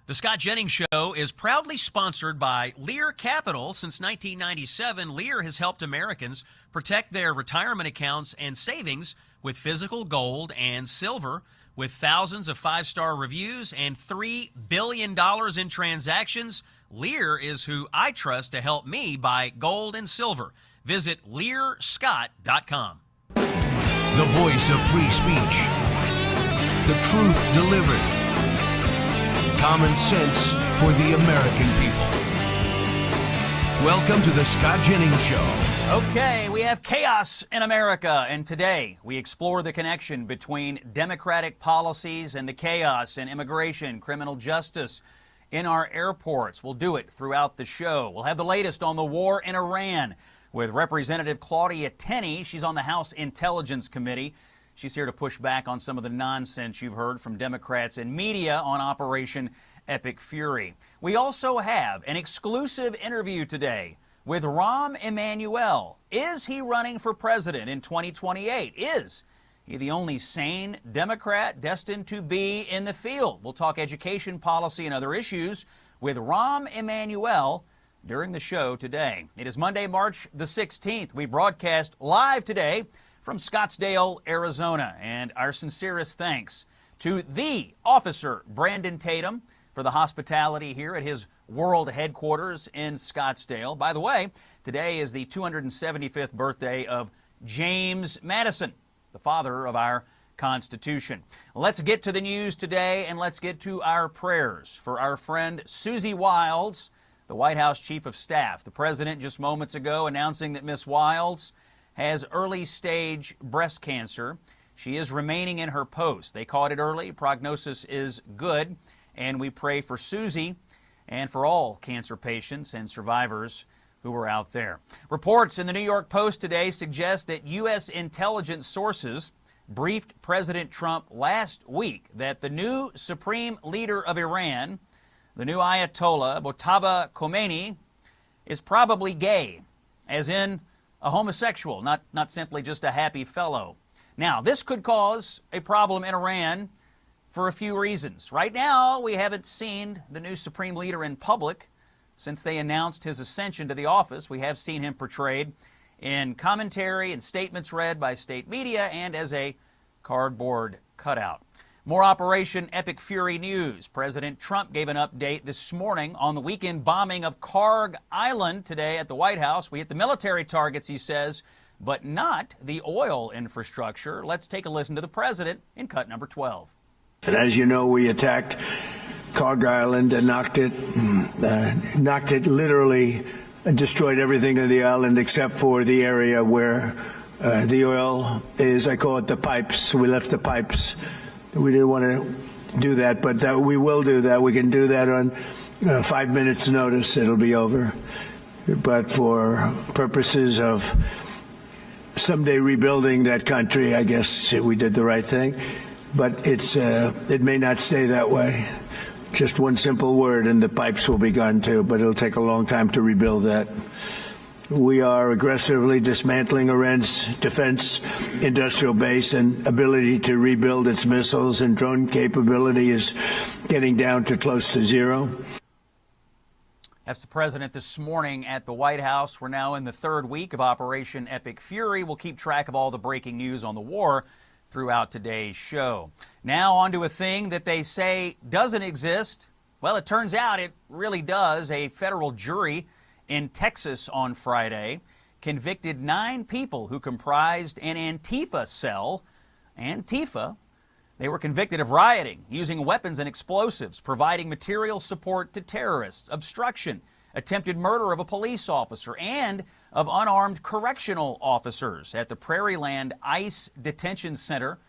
The Scott Jennings Show is proudly sponsored by Lear Capital. Since 1997, Lear has helped Americans protect their retirement accounts and savings with physical gold and silver. With thousands of five-star reviews and $3 billion in transactions, Lear is who I trust to help me buy gold and silver. Visit LearScott.com. The voice of free speech. The truth delivered. Common sense for the American people. Welcome to the Scott Jennings Show. Okay, we have chaos in America, and today we explore the connection between Democratic policies and the chaos in immigration, criminal justice in our airports. We'll do it throughout the show. We'll have the latest on the war in Iran with Representative Claudia Tenney. She's on the House Intelligence Committee. She's here to push back on some of the nonsense you've heard from Democrats and media on Operation Epic Fury. We also have an exclusive interview today with Rahm Emanuel. Is he running for president in 2028? Is he the only sane Democrat destined to be in the field? We'll talk education policy and other issues with Rahm Emanuel during the show today. It is Monday, March the 16th. We broadcast live today from Scottsdale, Arizona, and our sincerest thanks to the officer, Brandon Tatum, for the hospitality here at his world headquarters in Scottsdale. By the way, today is the 275th birthday of James Madison, the father of our Constitution. Let's get to the news today, and let's get to our prayers for our friend Susie Wiles, the White House Chief of Staff. The president just moments ago announcing that Miss Wiles has early-stage breast cancer. She is remaining in her post. They caught it early. Prognosis is good. And we pray for Susie and for all cancer patients and survivors who are out there. Reports in the New York Post today suggest that U.S. intelligence sources briefed President Trump last week that the new supreme leader of Iran, the new Ayatollah, Mojtaba Khomeini, is probably gay, as in a homosexual, not simply just a happy fellow. Now, this could cause a problem in Iran for a few reasons. Right now, we haven't seen the new supreme leader in public since they announced his ascension to the office. We have seen him portrayed in commentary and statements read by state media and as a cardboard cutout. More Operation Epic Fury news. President Trump gave an update this morning on the weekend bombing of Karg Island today at the White House. We hit the military targets, he says, but not the oil infrastructure. Let's take a listen to the president in cut number 12. And as you know, we attacked Karg Island and knocked it literally, and destroyed everything on the island except for the area where the oil is. I call it the pipes. We left the pipes. We didn't want to do that, but we will do that. We can do that on 5 minutes notice. It'll be over. But for purposes of someday rebuilding that country, I guess we did the right thing. But it may not stay that way. Just one simple word and the pipes will be gone too, but it'll take a long time to rebuild that. We are aggressively dismantling Iran's defense industrial base, and ability to rebuild its missiles and drone capability is getting down to close to zero. That's the president this morning at the White House. We're now in the third week of Operation Epic Fury. We'll keep track of all the breaking news on the war throughout today's show. Now on to a thing that they say doesn't exist. Well, it turns out it really does. A federal jury in Texas on Friday convicted 9 people who comprised an Antifa cell. Antifa, they were convicted of rioting, using weapons and explosives, providing material support to terrorists, obstruction, attempted murder of a police officer, and of unarmed correctional officers at the Prairieland ICE Detention Center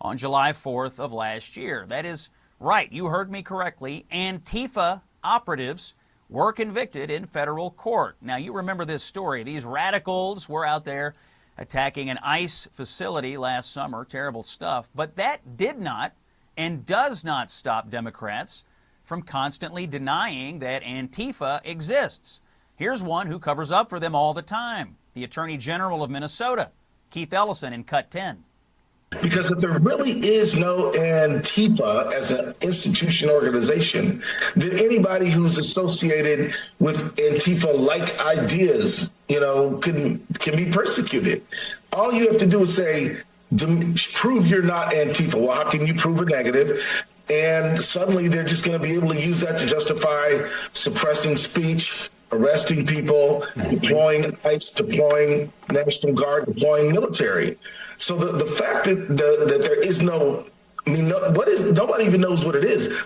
on July 4th of last year. That is right, you heard me correctly. Antifa operatives were convicted in federal court. Now, you remember this story. These radicals were out there attacking an ICE facility last summer. Terrible stuff. But that did not and does not stop Democrats from constantly denying that Antifa exists. Here's one who covers up for them all the time, the Attorney General of Minnesota, Keith Ellison, in Cut 10. Because if there really is no Antifa as an institution organization, then anybody who's associated with Antifa-like ideas, can be persecuted. All you have to do is say, prove you're not Antifa. Well, how can you prove a negative? And suddenly they're just going to be able to use that to justify suppressing speech, arresting people, deploying ICE, deploying National Guard, deploying military. So the fact that there is nobody even knows what it is.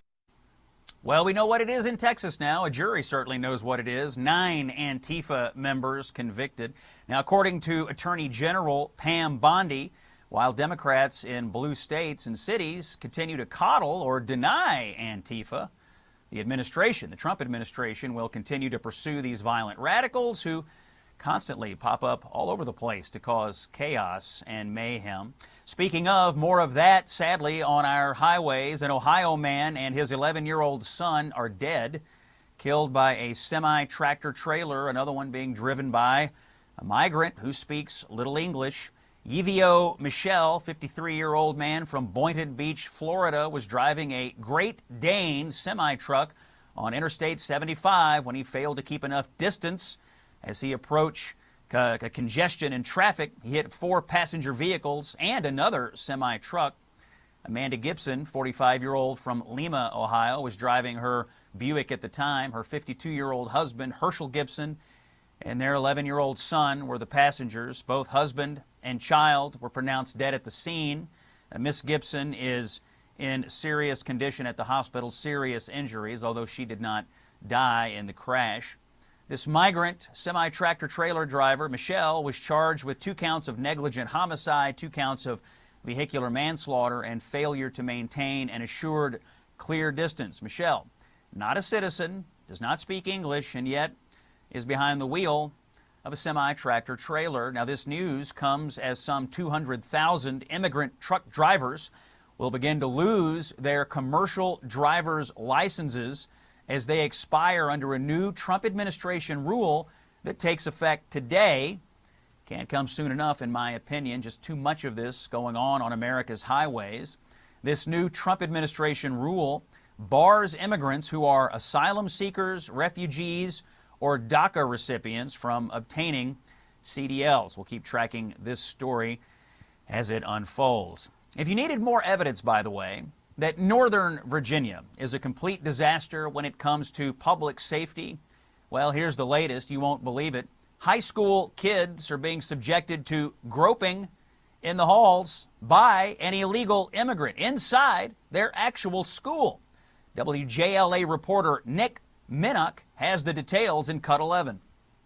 Well, we know what it is in Texas now. A jury certainly knows what it is. 9 Antifa members convicted. Now, according to Attorney General Pam Bondi, while Democrats in blue states and cities continue to coddle or deny Antifa, the Trump administration, will continue to pursue these violent radicals who constantly pop up all over the place to cause chaos and mayhem. Speaking of, more of that, sadly, on our highways. An Ohio man and his 11-year-old son are dead, killed by a semi-tractor trailer, another one being driven by a migrant who speaks little English. Yvio Michel, 53-year-old man from Boynton Beach, Florida, was driving a Great Dane semi-truck on Interstate 75 when he failed to keep enough distance. As he approached congestion in traffic, he hit 4 passenger vehicles and another semi-truck. Amanda Gibson, 45-year-old from Lima, Ohio, was driving her Buick at the time. Her 52-year-old husband, Herschel Gibson, and their 11-year-old son were the passengers. Both husband and child were pronounced dead at the scene. Miss Gibson is in serious condition at the hospital, serious injuries, although she did not die in the crash. This migrant semi-tractor trailer driver, Michelle, was charged with 2 counts of negligent homicide, 2 counts of vehicular manslaughter, and failure to maintain an assured clear distance. Michelle, not a citizen, does not speak English, and yet is behind the wheel of a semi-tractor trailer. Now, this news comes as some 200,000 immigrant truck drivers will begin to lose their commercial driver's licenses as they expire under a new Trump administration rule that takes effect today. Can't come soon enough, in my opinion. Just too much of this going on America's highways. This new Trump administration rule bars immigrants who are asylum seekers, refugees, or DACA recipients from obtaining CDLs. We'll keep tracking this story as it unfolds. If you needed more evidence, by the way, that Northern Virginia is a complete disaster when it comes to public safety, well, here's the latest. You won't believe it. High school kids are being subjected to groping in the halls by an illegal immigrant inside their actual school. WJLA reporter Nick Minnock has the details in Cut 11.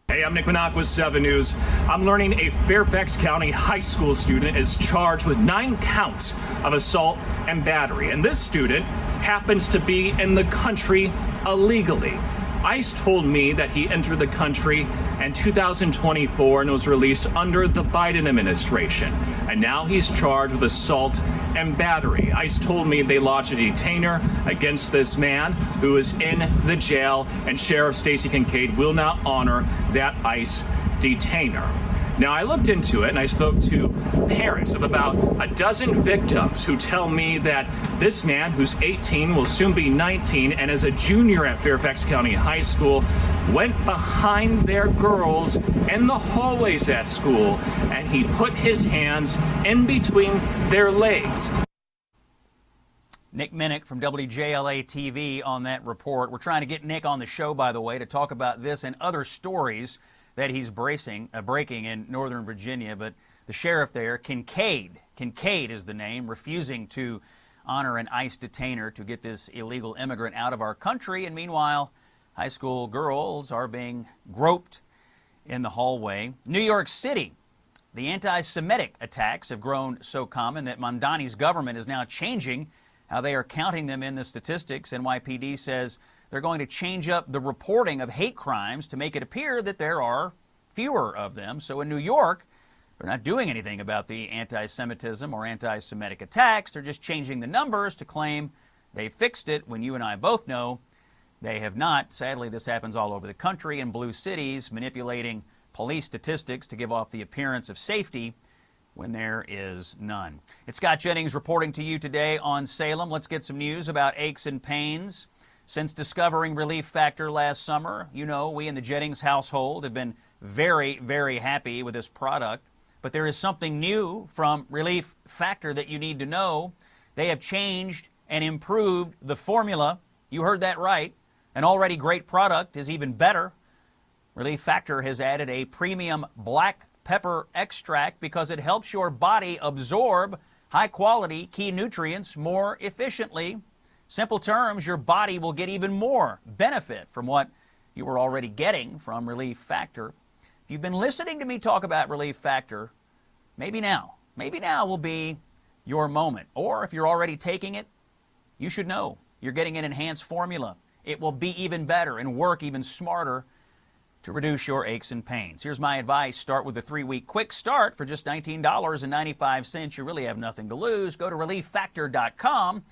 Hey, I'm Nick Minnock with 7 News. I'm learning a Fairfax County high school student is charged with 9 counts of assault and battery. And this student happens to be in the country illegally. ICE told me that he entered the country in 2024 and was released under the Biden administration. And now he's charged with assault and battery. ICE told me they lodged a detainer against this man who is in the jail, and Sheriff Stacey Kincaid will not honor that ICE detainer. Now, I looked into it and I spoke to parents of about a dozen victims who tell me that this man, who's 18, will soon be 19, and is a junior at Fairfax County High School, went behind their girls in the hallways at school, and he put his hands in between their legs. Nick Minnock from WJLA TV on that report. We're trying to get Nick on the show, by the way, to talk about this and other stories that he's breaking in Northern Virginia. But the sheriff there, Kincaid is the name, refusing to honor an ICE detainer to get this illegal immigrant out of our country. And meanwhile, high school girls are being groped in the hallway. New York City, the anti-Semitic attacks have grown so common that Mamdani's government is now changing how they are counting them in the statistics. NYPD says they're going to change up the reporting of hate crimes to make it appear that there are fewer of them. So in New York, they're not doing anything about the anti-Semitism or anti-Semitic attacks. They're just changing the numbers to claim they fixed it, when you and I both know they have not. Sadly, this happens all over the country in blue cities, manipulating police statistics to give off the appearance of safety when there is none. It's Scott Jennings reporting to you today on Salem. Let's get some news about aches and pains. Since discovering Relief Factor last summer, you know, we in the Jennings household have been very, very happy with this product. But there is something new from Relief Factor that you need to know. They have changed and improved the formula. You heard that right. An already great product is even better. Relief Factor has added a premium black pepper extract because it helps your body absorb high-quality key nutrients more efficiently. Simple terms, your body will get even more benefit from what you were already getting from Relief Factor. If you've been listening to me talk about Relief Factor, maybe now will be your moment. Or if you're already taking it, you should know you're getting an enhanced formula. It will be even better and work even smarter to reduce your aches and pains. Here's my advice. Start with a 3-week quick start for just $19.95. You really have nothing to lose. Go to relieffactor.com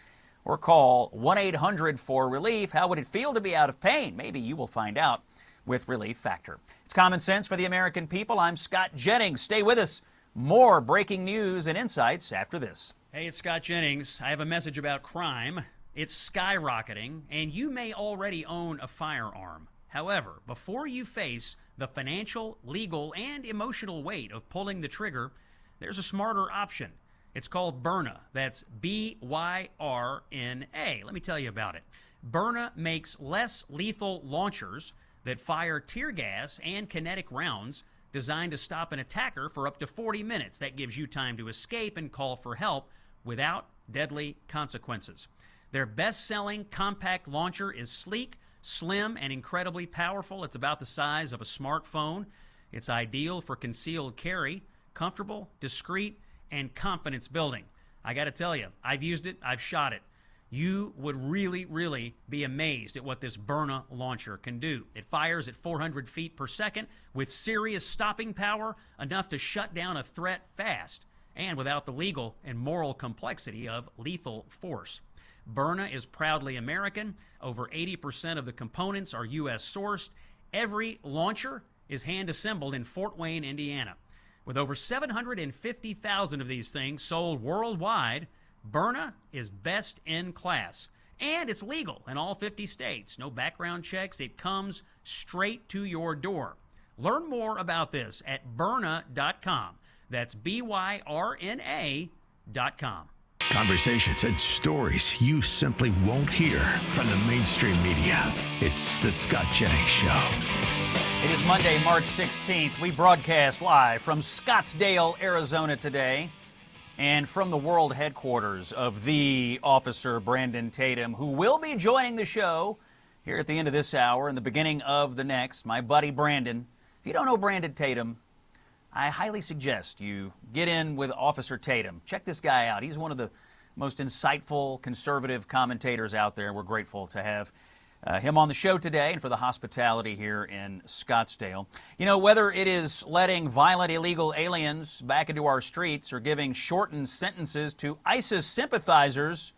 or call 1-800-4RELIEF. How would it feel to be out of pain? Maybe you will find out with Relief Factor. It's common sense for the American people. I'm Scott Jennings. Stay with us. More breaking news and insights after this. Hey, it's Scott Jennings. I have a message about crime. It's skyrocketing, and you may already own a firearm. However, before you face the financial, legal, and emotional weight of pulling the trigger, there's a smarter option. It's called Byrna. That's Byrna. Let me tell you about it. Byrna makes less lethal launchers that fire tear gas and kinetic rounds designed to stop an attacker for up to 40 minutes. That gives you time to escape and call for help without deadly consequences. Their best-selling compact launcher is sleek, slim, and incredibly powerful. It's about the size of a smartphone. It's ideal for concealed carry, comfortable, discreet, and confidence building. I got to tell you, I've used it, I've shot it. You would really, really be amazed at what this Byrna launcher can do. It fires at 400 feet per second with serious stopping power, enough to shut down a threat fast, and without the legal and moral complexity of lethal force. Byrna is proudly American. Over 80% of the components are U.S. sourced. Every launcher is hand-assembled in Fort Wayne, Indiana. With over 750,000 of these things sold worldwide, Byrna is best in class. And it's legal in all 50 states. No background checks. It comes straight to your door. Learn more about this at Byrna.com. That's Byrna.com. Conversations and stories you simply won't hear from the mainstream media. It's the Scott Jennings Show. It is Monday, March 16th. We broadcast live from Scottsdale, Arizona today, and from the world headquarters of the Officer Brandon Tatum, who will be joining the show here at the end of this hour and the beginning of the next. My buddy Brandon. If you don't know Brandon Tatum, I highly suggest you get in with Officer Tatum. Check this guy out. He's one of the most insightful conservative commentators out there. We're grateful to have him on the show today and for the hospitality here in Scottsdale. You know, whether it is letting violent illegal aliens back into our streets or giving shortened sentences to ISIS sympathizers,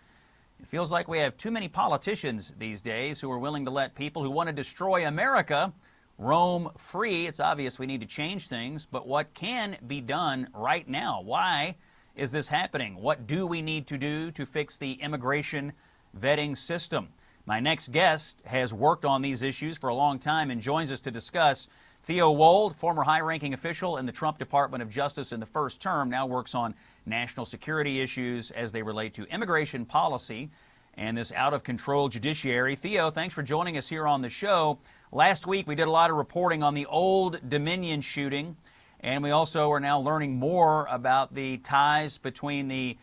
it feels like we have too many politicians these days who are willing to let people who want to destroy America roam free. It's obvious we need to change things, but what can be done right now? Why is this happening? What do we need to do to fix the immigration vetting system? My next guest has worked on these issues for a long time and joins us to discuss. Theo Wold, former high-ranking official in the Trump Department of Justice in the first term, now works on national security issues as they relate to immigration policy and this out-of-control judiciary. Theo, thanks for joining us here on the show. Last week, we did a lot of reporting on the Old Dominion shooting, and we also are now learning more about the ties between the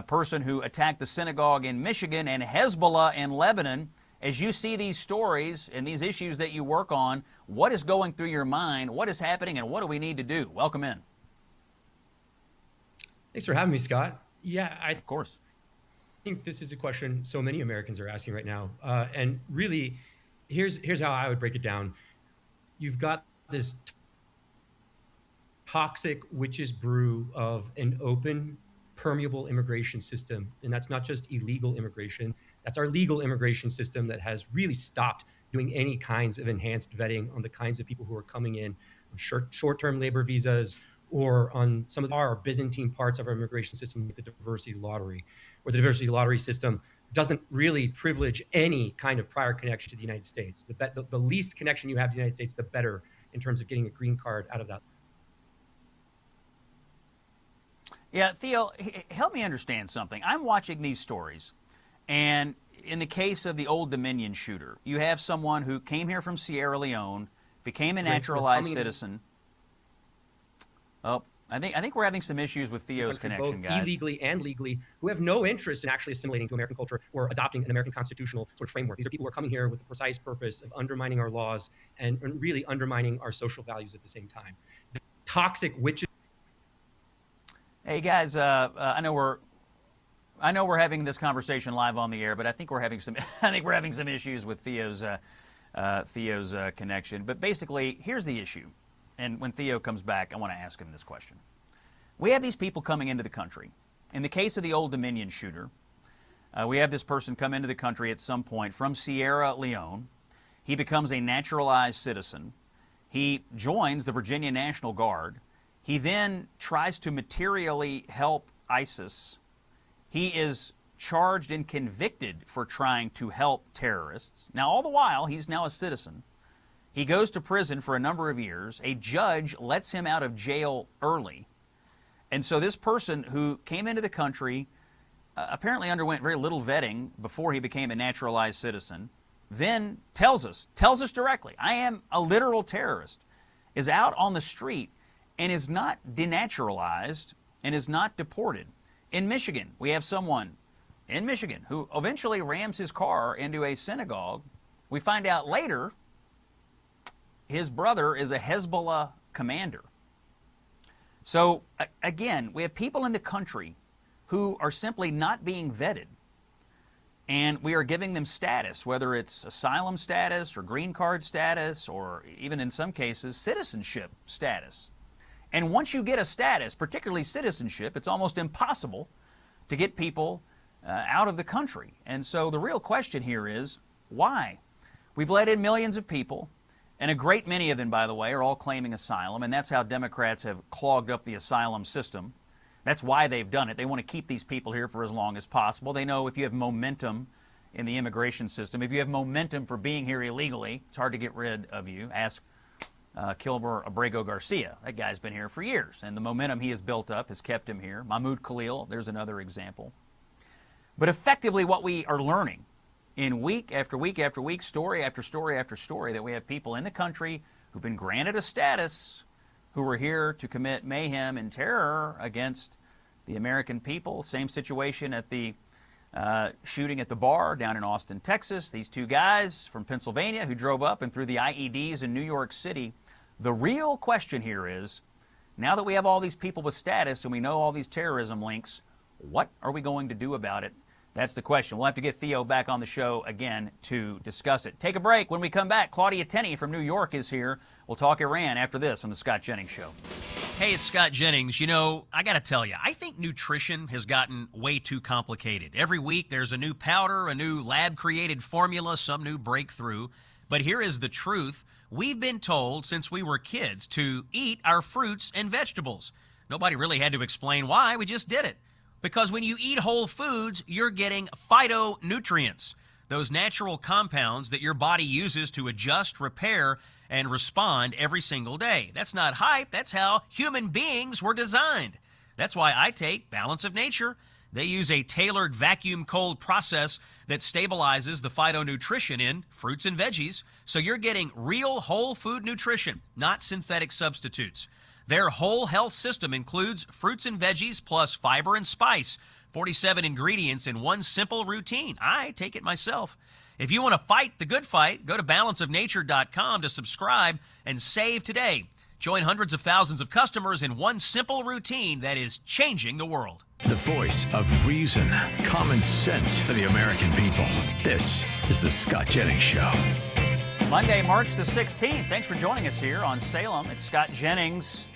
person who attacked the synagogue in Michigan and Hezbollah in Lebanon. As you see these stories and these issues that you work on, what is going through your mind? What is happening, and what do we need to do? Welcome in. Thanks for having me, Scott. Yeah, Of course. I think this is a question so many Americans are asking right now. And really, here's how I would break it down. You've got this toxic witch's brew of an open, permeable immigration system. And that's not just illegal immigration. That's our legal immigration system that has really stopped doing any kinds of enhanced vetting on the kinds of people who are coming in on short-term labor visas or on some of our Byzantine parts of our immigration system, like the diversity lottery, where the diversity lottery system doesn't really privilege any kind of prior connection to the United States. The least connection you have to the United States, the better in terms of getting a green card out of that. Yeah, Theo, help me understand something. I'm watching these stories, and in the case of the Old Dominion shooter, you have someone who came here from Sierra Leone, became a naturalized citizen. Oh, I think we're having some issues with Theo's connection, both guys. Illegally and legally, who have no interest in actually assimilating to American culture or adopting an American constitutional sort of framework. These are people who are coming here with the precise purpose of undermining our laws and really undermining our social values at the same time. The toxic witches. Hey guys, I know we're having this conversation live on the air, but I think we're having some issues with Theo's connection. But basically, here's the issue. And when Theo comes back, I want to ask him this question. We have these people coming into the country. In the case of the Old Dominion shooter, we have this person come into the country at some point from Sierra Leone. He becomes a naturalized citizen. He joins the Virginia National Guard. He then tries to materially help ISIS. He is charged and convicted for trying to help terrorists. Now, all the while, he's now a citizen. He goes to prison for a number of years. A judge lets him out of jail early. And so this person who came into the country apparently underwent very little vetting before he became a naturalized citizen, then tells us directly, I am a literal terrorist, is out on the street and is not denaturalized and is not deported. In Michigan, we have someone in Michigan who eventually rams his car into a synagogue. We find out later his brother is a Hezbollah commander. So again, we have people in the country who are simply not being vetted, and we are giving them status, whether it's asylum status or green card status or even in some cases citizenship status. And once you get a status, particularly citizenship, it's almost impossible to get people out of the country. And so the real question here is, why? We've let in millions of people, and a great many of them, by the way, are all claiming asylum, and that's how Democrats have clogged up the asylum system. That's why they've done it. They want to keep these people here for as long as possible. They know if you have momentum in the immigration system, if you have momentum for being here illegally, it's hard to get rid of you. Ask Kilmer Abrego Garcia. That guy's been here for years, and the momentum he has built up has kept him here. Mahmoud Khalil, there's another example. But effectively what we are learning in week after week after week, story after story after story, that we have people in the country who've been granted a status, who are here to commit mayhem and terror against the American people. Same situation at the shooting at the bar down in Austin, Texas. These two guys from Pennsylvania who drove up and threw the IEDs in New York City. The real question here is, now that we have all these people with status and we know all these terrorism links, what are we going to do about it? That's the question. We'll have to get Theo back on the show again to discuss it. Take a break. When we come back, Claudia Tenney from New York is here. We'll talk Iran after this on The Scott Jennings Show. Hey, it's Scott Jennings. You know, I got to tell you, I think nutrition has gotten way too complicated. Every week there's a new powder, a new lab-created formula, some new breakthrough. But here is the truth. We've been told since we were kids to eat our fruits and vegetables. Nobody really had to explain why. We just did it. Because when you eat whole foods, you're getting phytonutrients, those natural compounds that your body uses to adjust, repair, and respond every single day. That's not hype. That's how human beings were designed. That's why I take Balance of Nature. They use a tailored vacuum cold process that stabilizes the phytonutrition in fruits and veggies, so you're getting real whole food nutrition, not synthetic substitutes. Their whole health system includes fruits and veggies plus fiber and spice, 47 ingredients in one simple routine. I take it myself. If you want to fight the good fight, go to balanceofnature.com to subscribe and save today. Join hundreds of thousands of customers in one simple routine that is changing the world. The voice of reason, common sense for the American people. This is The Scott Jennings Show. Monday, March the 16th. Thanks for joining us here on Salem. It's Scott Jennings,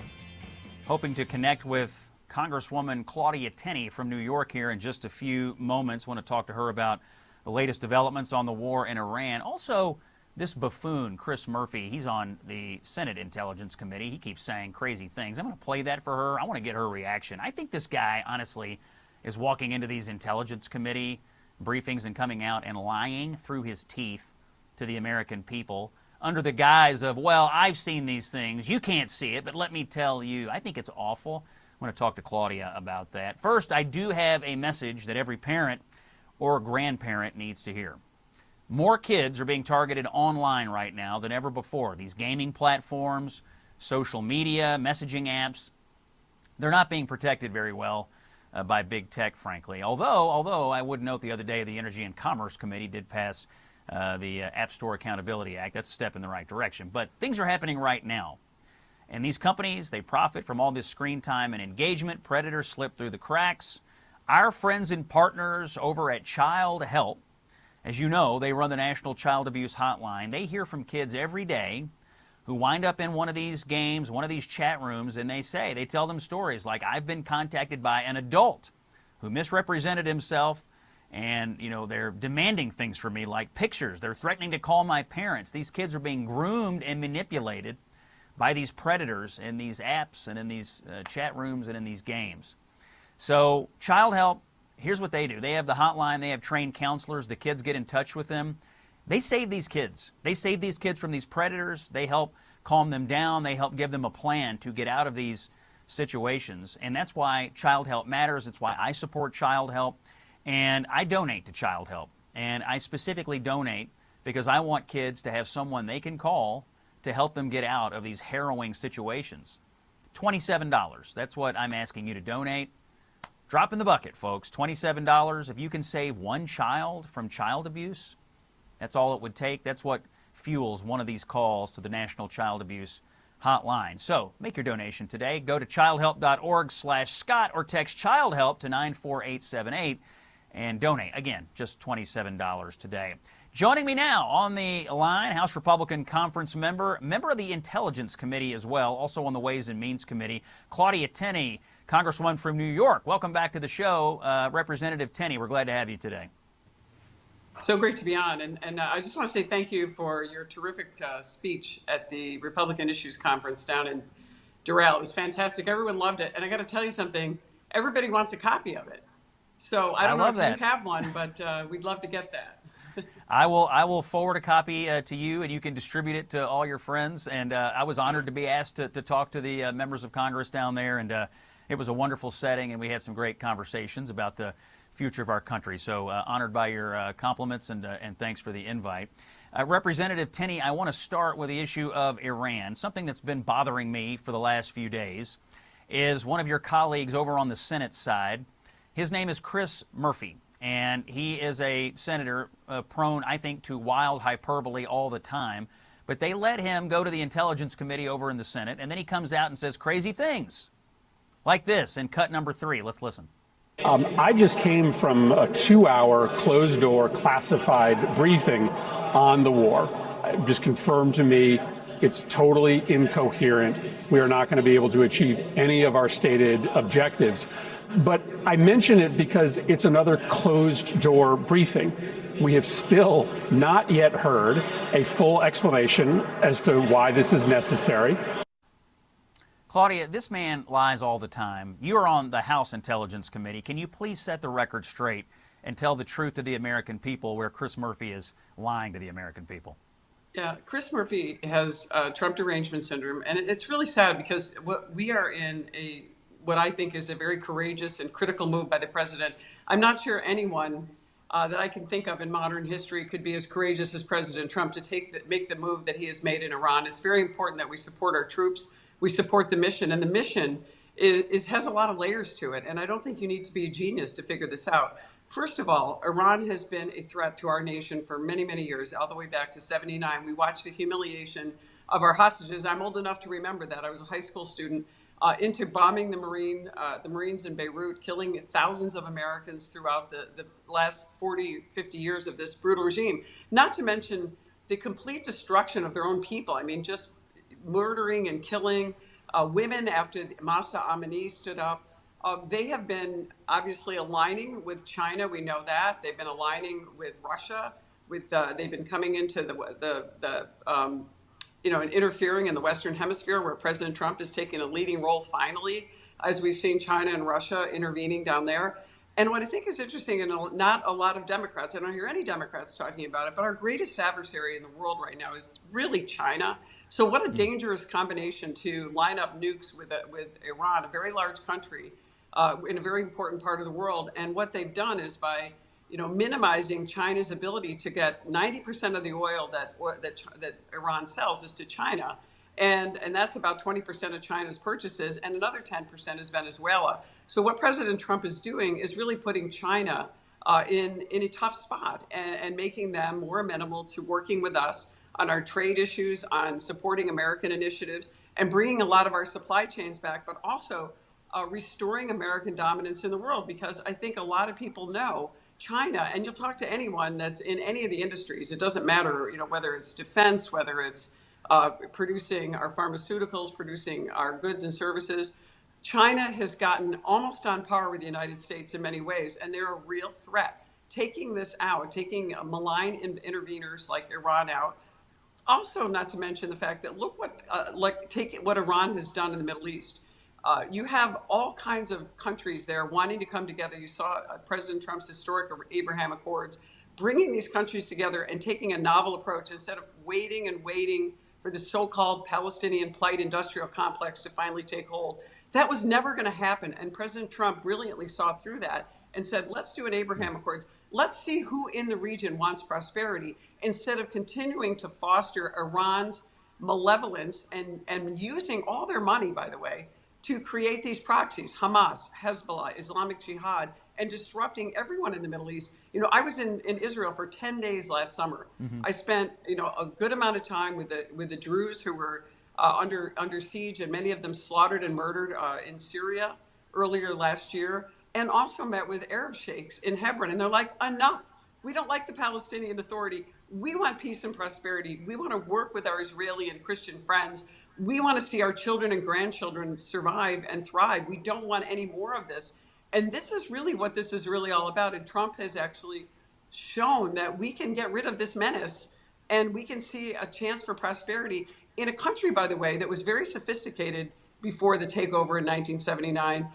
hoping to connect with Congresswoman Claudia Tenney from New York here in just a few moments. Want to talk to her about the latest developments on the war in Iran. Also, This buffoon, Chris Murphy, he's on the Senate Intelligence Committee. He keeps saying crazy things. I'm going to play that for her. I want to get her reaction. I think this guy, honestly, is walking into these Intelligence Committee briefings and coming out and lying through his teeth to the American people under the guise of, well, I've seen these things. You can't see it, but let me tell you. I think it's awful. I'm going to talk to Claudia about that. First, I do have a message that every parent or grandparent needs to hear. More kids are being targeted online right now than ever before. These gaming platforms, social media, messaging apps, they're not being protected very well by big tech, frankly. Although I would note the other day the Energy and Commerce Committee did pass the App Store Accountability Act. That's a step in the right direction. But things are happening right now. And these companies, they profit from all this screen time and engagement. Predators slip through the cracks. Our friends and partners over at Childhelp, as you know, they run the National Child Abuse Hotline. They hear from kids every day who wind up in one of these games, one of these chat rooms, and they tell them stories like, I've been contacted by an adult who misrepresented himself, and, you know, they're demanding things from me like pictures. They're threatening to call my parents. These kids are being groomed and manipulated by these predators in these apps and in these chat rooms and in these games. So Childhelp, here's what they do. They have the hotline. They have trained counselors. The kids get in touch with them. They save these kids. They save these kids from these predators. They help calm them down. They help give them a plan to get out of these situations. And that's why Childhelp matters. It's why I support Childhelp. And I donate to Childhelp. And I specifically donate because I want kids to have someone they can call to help them get out of these harrowing situations. $27. That's what I'm asking you to donate. Drop in the bucket, folks. $27. If you can save one child from child abuse, that's all it would take. That's what fuels one of these calls to the National Child Abuse Hotline. So make your donation today. Go to childhelp.org/Scott or text Childhelp to 94878 and donate. Again, just $27 today. Joining me now on the line, House Republican Conference member of the Intelligence Committee as well, also on the Ways and Means Committee, Claudia Tenney, Congresswoman from New York. Welcome back to the show, Representative Tenney. We're glad to have you today. So great to be on. And I just want to say thank you for your terrific speech at the Republican Issues Conference down in Doral. It was fantastic. Everyone loved it. And I got to tell you something, everybody wants a copy of it. So I don't know if you have one, but we'd love to get that. I will forward a copy to you, and you can distribute it to all your friends. And I was honored to be asked to talk to the members of Congress down there, and it was a wonderful setting, and we had some great conversations about the future of our country. So honored by your compliments, and thanks for the invite. Representative Tenney, I want to start with the issue of Iran. Something that's been bothering me for the last few days is one of your colleagues over on the Senate side. His name is Chris Murphy, and he is a senator prone, I think, to wild hyperbole all the time. But they let him go to the Intelligence Committee over in the Senate, and then he comes out and says crazy things like this in cut number 3. Let's listen. I just came from a 2-hour closed-door classified briefing on the war. It just confirmed to me it's totally incoherent. We are not going to be able to achieve any of our stated objectives. But I mention it because it's another closed-door briefing. We have still not yet heard a full explanation as to why this is necessary. Claudia, this man lies all the time. You are on the House Intelligence Committee. Can you please set the record straight and tell the truth to the American people where Chris Murphy is lying to the American people? Yeah, Chris Murphy has Trump derangement syndrome, and it's really sad because we are in what I think is a very courageous and critical move by the president. I'm not sure anyone that I can think of in modern history could be as courageous as President Trump to make the move that he has made in Iran. It's very important that we support our troops. We support the mission, and the mission has a lot of layers to it, and I don't think you need to be a genius to figure this out. First of all, Iran has been a threat to our nation for many, many years, all the way back to '79. We watched the humiliation of our hostages. I'm old enough to remember that. I was a high school student into bombing the Marines in Beirut, killing thousands of Americans throughout the last 40, 50 years of this brutal regime, not to mention the complete destruction of their own people. I mean, just murdering and killing women after Mahsa Amini stood up. They have been obviously aligning with China. We know that. They've been aligning with Russia they've been coming into and interfering in the Western Hemisphere, where President Trump is taking a leading role finally, as we've seen China and Russia intervening down there. And what I think is interesting, and not a lot of Democrats, I don't hear any Democrats talking about it, but our greatest adversary in the world right now is really China. So what a dangerous combination to line up nukes with Iran, a very large country in a very important part of the world. And what they've done is by minimizing China's ability to get 90% of the oil that Iran sells is to China. And that's about 20% of China's purchases, and another 10% is Venezuela. So what President Trump is doing is really putting China in a tough spot and making them more amenable to working with us on our trade issues, on supporting American initiatives, and bringing a lot of our supply chains back, but also restoring American dominance in the world. Because I think a lot of people know China, and you'll talk to anyone that's in any of the industries, it doesn't matter, whether it's defense, whether it's producing our pharmaceuticals, producing our goods and services. China has gotten almost on par with the United States in many ways, and they're a real threat. Taking this out, taking malign interveners like Iran out, also not to mention the fact that look what Iran has done in the Middle East. You have all kinds of countries there wanting to come together. You saw President Trump's historic Abraham Accords, bringing these countries together and taking a novel approach instead of waiting for the so-called Palestinian plight industrial complex to finally take hold. That was never going to happen. And President Trump brilliantly saw through that and said, let's do an Abraham Accords. Let's see who in the region wants prosperity, instead of continuing to foster Iran's malevolence and using all their money, by the way, to create these proxies, Hamas, Hezbollah, Islamic Jihad, and disrupting everyone in the Middle East. I was in Israel for 10 days last summer. I spent, a good amount of time with the Druze who were under siege, and many of them slaughtered and murdered in Syria earlier last year, and also met with Arab sheikhs in Hebron. And they're like, enough. We don't like the Palestinian Authority. We want peace and prosperity. We want to work with our Israeli and Christian friends. We want to see our children and grandchildren survive and thrive. We don't want any more of this. And this is really what this is really all about. And Trump has actually shown that we can get rid of this menace, and we can see a chance for prosperity in a country, by the way, that was very sophisticated before the takeover in 1979.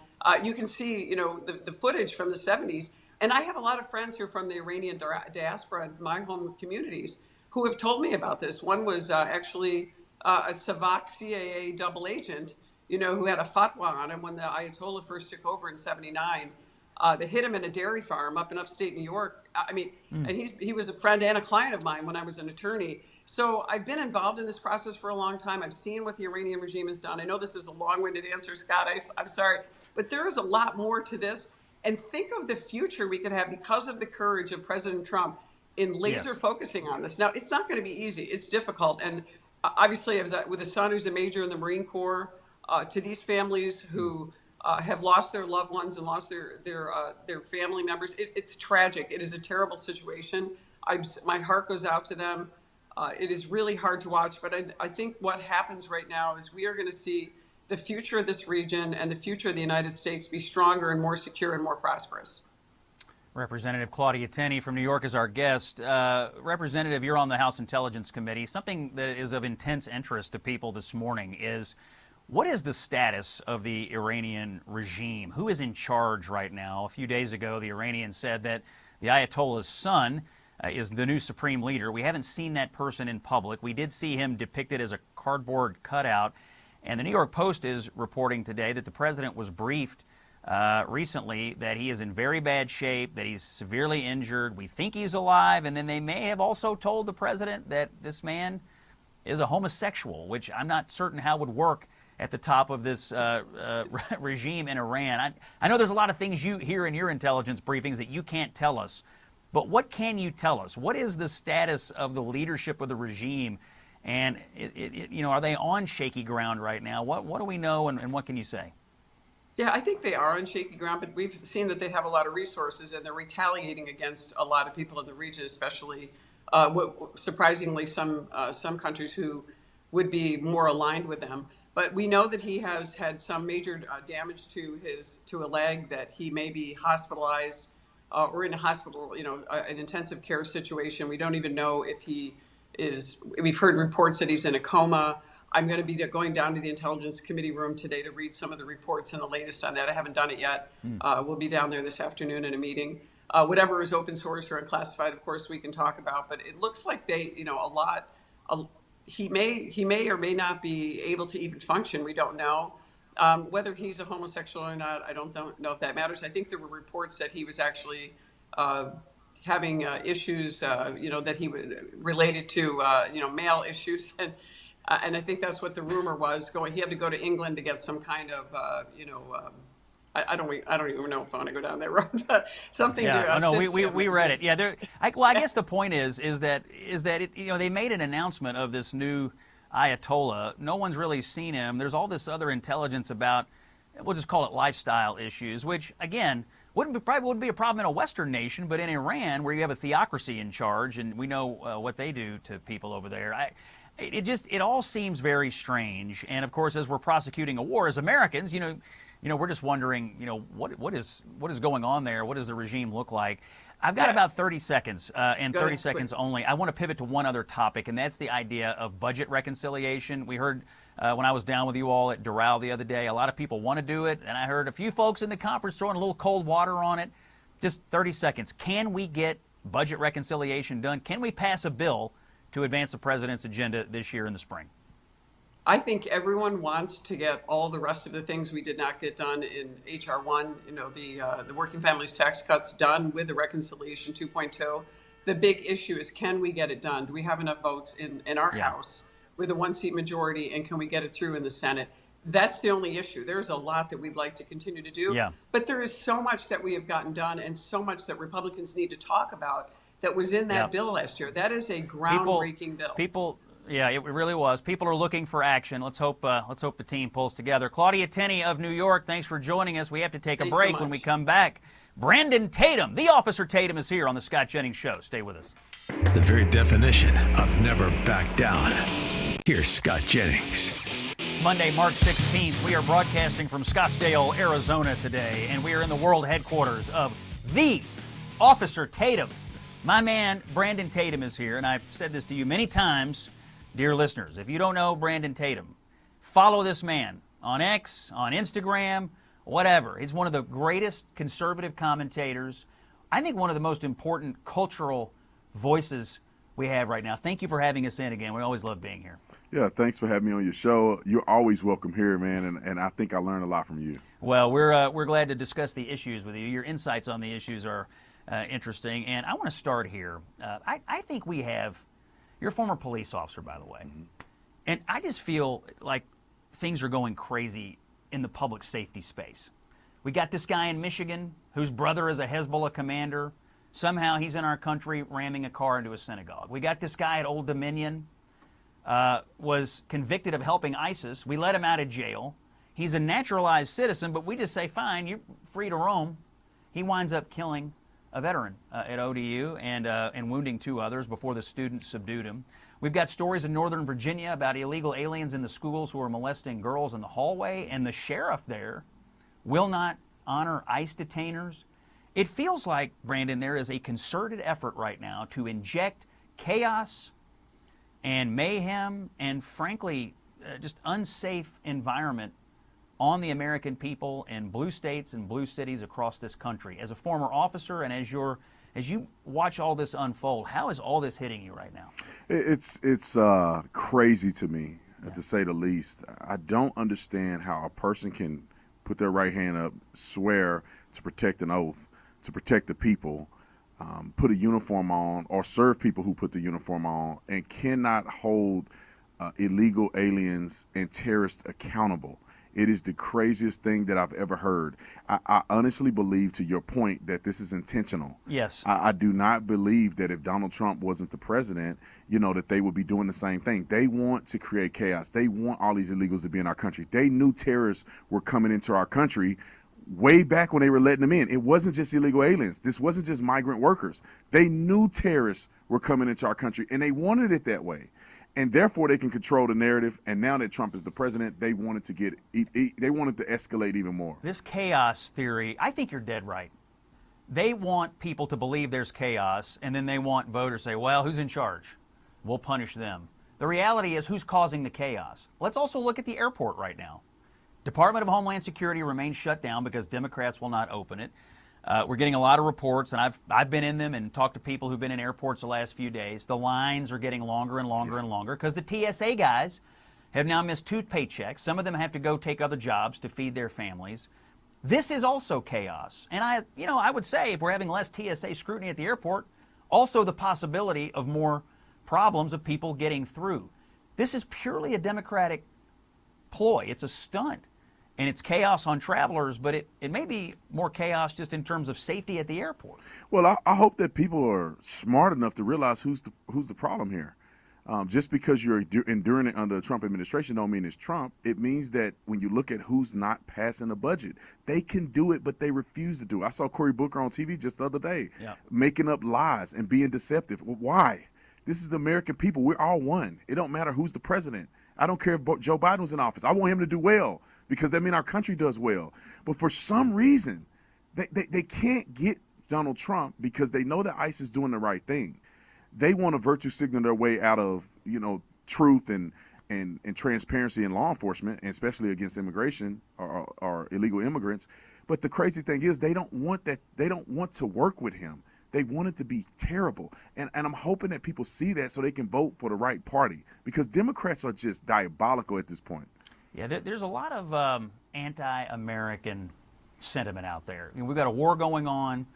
You can see, the footage from the 70s. And I have a lot of friends who are from the Iranian diaspora in my home communities who have told me about this. One was actually a Savak CAA double agent, who had a fatwa on him when the Ayatollah first took over in 79. They hit him in a dairy farm up in upstate New York. And he was a friend and a client of mine when I was an attorney. So I've been involved in this process for a long time. I've seen what the Iranian regime has done. I know this is a long-winded answer, Scott. I'm sorry. But there is a lot more to this. And think of the future we could have because of the courage of President Trump in laser focusing on this. Now, it's not going to be easy. It's difficult. And obviously, I was with a son who's a major in the Marine Corps, to these families who have lost their loved ones and lost their family members. It's tragic. It is a terrible situation. My heart goes out to them. It is really hard to watch. But I think what happens right now is we are going to see the future of this region and the future of the United States be stronger and more secure and more prosperous. Representative Claudia Tenney from New York is our guest. Representative, you're on the House Intelligence Committee. Something that is of intense interest to people this morning is, what is the status of the Iranian regime? Who is in charge right now? A few days ago, the Iranians said that the Ayatollah's son is the new supreme leader. We haven't seen that person in public. We did see him depicted as a cardboard cutout. And the New York Post is reporting today that the president was briefed recently that he is in very bad shape, that he's severely injured. We think he's alive. And then they may have also told the president that this man is a homosexual, which I'm not certain how would work at the top of this regime in Iran. I know there's a lot of things you hear in your intelligence briefings that you can't tell us. But what can you tell us? What is the status of the leadership of the regime? And, are they on shaky ground right now? What do we know, and what can you say? Yeah, I think they are on shaky ground, but we've seen that they have a lot of resources, and they're retaliating against a lot of people in the region, especially, surprisingly, some countries who would be more aligned with them. But we know that he has had some major damage to a leg, that he may be hospitalized. or in a hospital, an intensive care situation. We don't even know if he is. We've heard reports that he's in a coma. I'm going to be going down to the Intelligence Committee room today to read some of the reports and the latest on that. I haven't done it yet. We'll be down there this afternoon in a meeting. Whatever is open source or unclassified, of course, we can talk about. But it looks like he may or may not be able to even function. We don't know. Whether he's a homosexual or not, I don't know if that matters. I think there were reports that he was actually having issues, that he was related to, male issues. And I think that's what the rumor was going. He had to go to England to get some kind of, I don't even know if I want to go down that road. Something. Yeah, to we read it. Yeah, I guess the point is that they made an announcement of this new Ayatollah. No one's really seen him. There's all this other intelligence about, we'll just call it lifestyle issues, which again probably wouldn't be a problem in a Western nation, but in Iran, where you have a theocracy in charge, and we know what they do to people over there. It all seems very strange. And of course, as we're prosecuting a war as Americans, we're just wondering, what is going on there? What does the regime look like? I've got about 30 seconds, and 30 seconds only. I want to pivot to one other topic, and that's the idea of budget reconciliation. We heard when I was down with you all at Doral the other day, a lot of people want to do it, and I heard a few folks in the conference throwing a little cold water on it. Just 30 seconds. Can we get budget reconciliation done? Can we pass a bill to advance the president's agenda this year in the spring? I think everyone wants to get all the rest of the things we did not get done in H.R. 1, the Working Families Tax Cuts done with the Reconciliation 2.2. The big issue is, can we get it done? Do we have enough votes in our House with a one-seat majority, and can we get it through in the Senate? That's the only issue. There's a lot that we'd like to continue to do, but there is so much that we have gotten done and so much that Republicans need to talk about that was in that bill last year. That is a groundbreaking bill. Yeah, it really was. People are looking for action. Let's hope the team pulls together. Claudia Tenney of New York, thanks for joining us. We have to take a break. When we come back, Brandon Tatum, the Officer Tatum, is here on the Scott Jennings Show. Stay with us. The very definition of never back down. Here's Scott Jennings. It's Monday, March 16th. We are broadcasting from Scottsdale, Arizona today, and we are in the world headquarters of the Officer Tatum. My man, Brandon Tatum, is here, and I've said this to you many times. Dear listeners, if you don't know Brandon Tatum, follow this man on X, on Instagram, whatever. He's one of the greatest conservative commentators. I think one of the most important cultural voices we have right now. Thank you for having us in again. We always love being here. Yeah, thanks for having me on your show. You're always welcome here, man, and I think I learned a lot from you. Well, we're glad to discuss the issues with you. Your insights on the issues are interesting, and I want to start here. I think we have... You're a former police officer, by the way. And I just feel like things are going crazy in the public safety space. We got this guy in Michigan whose brother is a Hezbollah commander. Somehow he's in our country ramming a car into a synagogue. We got this guy at Old Dominion, was convicted of helping ISIS. We let him out of jail. He's a naturalized citizen, but we just say, fine, you're free to roam. He winds up killing a veteran at ODU and wounding 2 others before the students subdued him. We've got stories in Northern Virginia about illegal aliens in the schools who are molesting girls in the hallway, and the sheriff there will not honor ICE detainers. It feels like, Brandon, there is a concerted effort right now to inject chaos and mayhem and, frankly, just unsafe environment on the American people in blue states and blue cities across this country. As a former officer and as you watch all this unfold, how is all this hitting you right now? It's crazy to me, to say the least. I don't understand how a person can put their right hand up, swear to protect an oath, to protect the people, put a uniform on, or serve people who put the uniform on, and cannot hold illegal aliens and terrorists accountable. It is the craziest thing that I've ever heard. I honestly believe, to your point, that this is intentional. Yes. I do not believe that if Donald Trump wasn't the president, that they would be doing the same thing. They want to create chaos. They want all these illegals to be in our country. They knew terrorists were coming into our country way back when they were letting them in. It wasn't just illegal aliens. This wasn't just migrant workers. They knew terrorists were coming into our country, and they wanted it that way. And therefore, they can control the narrative. And now that Trump is the president, they wanted to escalate even more. This chaos theory, I think you're dead right. They want people to believe there's chaos, and then they want voters to say, well, who's in charge? We'll punish them. The reality is, who's causing the chaos? Let's also look at the airport right now. Department of Homeland Security remains shut down because Democrats will not open it. We're getting a lot of reports, and I've been in them and talked to people who've been in airports the last few days. The lines are getting longer and longer and longer because the TSA guys have now missed 2 paychecks. Some of them have to go take other jobs to feed their families. This is also chaos. And I would say if we're having less TSA scrutiny at the airport, also the possibility of more problems of people getting through. This is purely a Democratic ploy. It's a stunt. And it's chaos on travelers, but it may be more chaos just in terms of safety at the airport. Well, I hope that people are smart enough to realize who's the problem here. Just because you're enduring it under the Trump administration don't mean it's Trump. It means that when you look at who's not passing a budget, they can do it, but they refuse to do it. I saw Cory Booker on TV just the other day making up lies and being deceptive. Why? This is the American people. We're all one. It don't matter who's the president. I don't care if Joe Biden was in office. I want him to do well because that means our country does well. But for some reason, they can't get Donald Trump because they know that ICE is doing the right thing. They want to virtue signal their way out of, truth and transparency in law enforcement, and especially against immigration or illegal immigrants. But the crazy thing is they don't want that. They don't want to work with him. They want it to be terrible. And I'm hoping that people see that so they can vote for the right party, because Democrats are just diabolical at this point. Yeah, there's a lot of anti-American sentiment out there. We've got a war going on,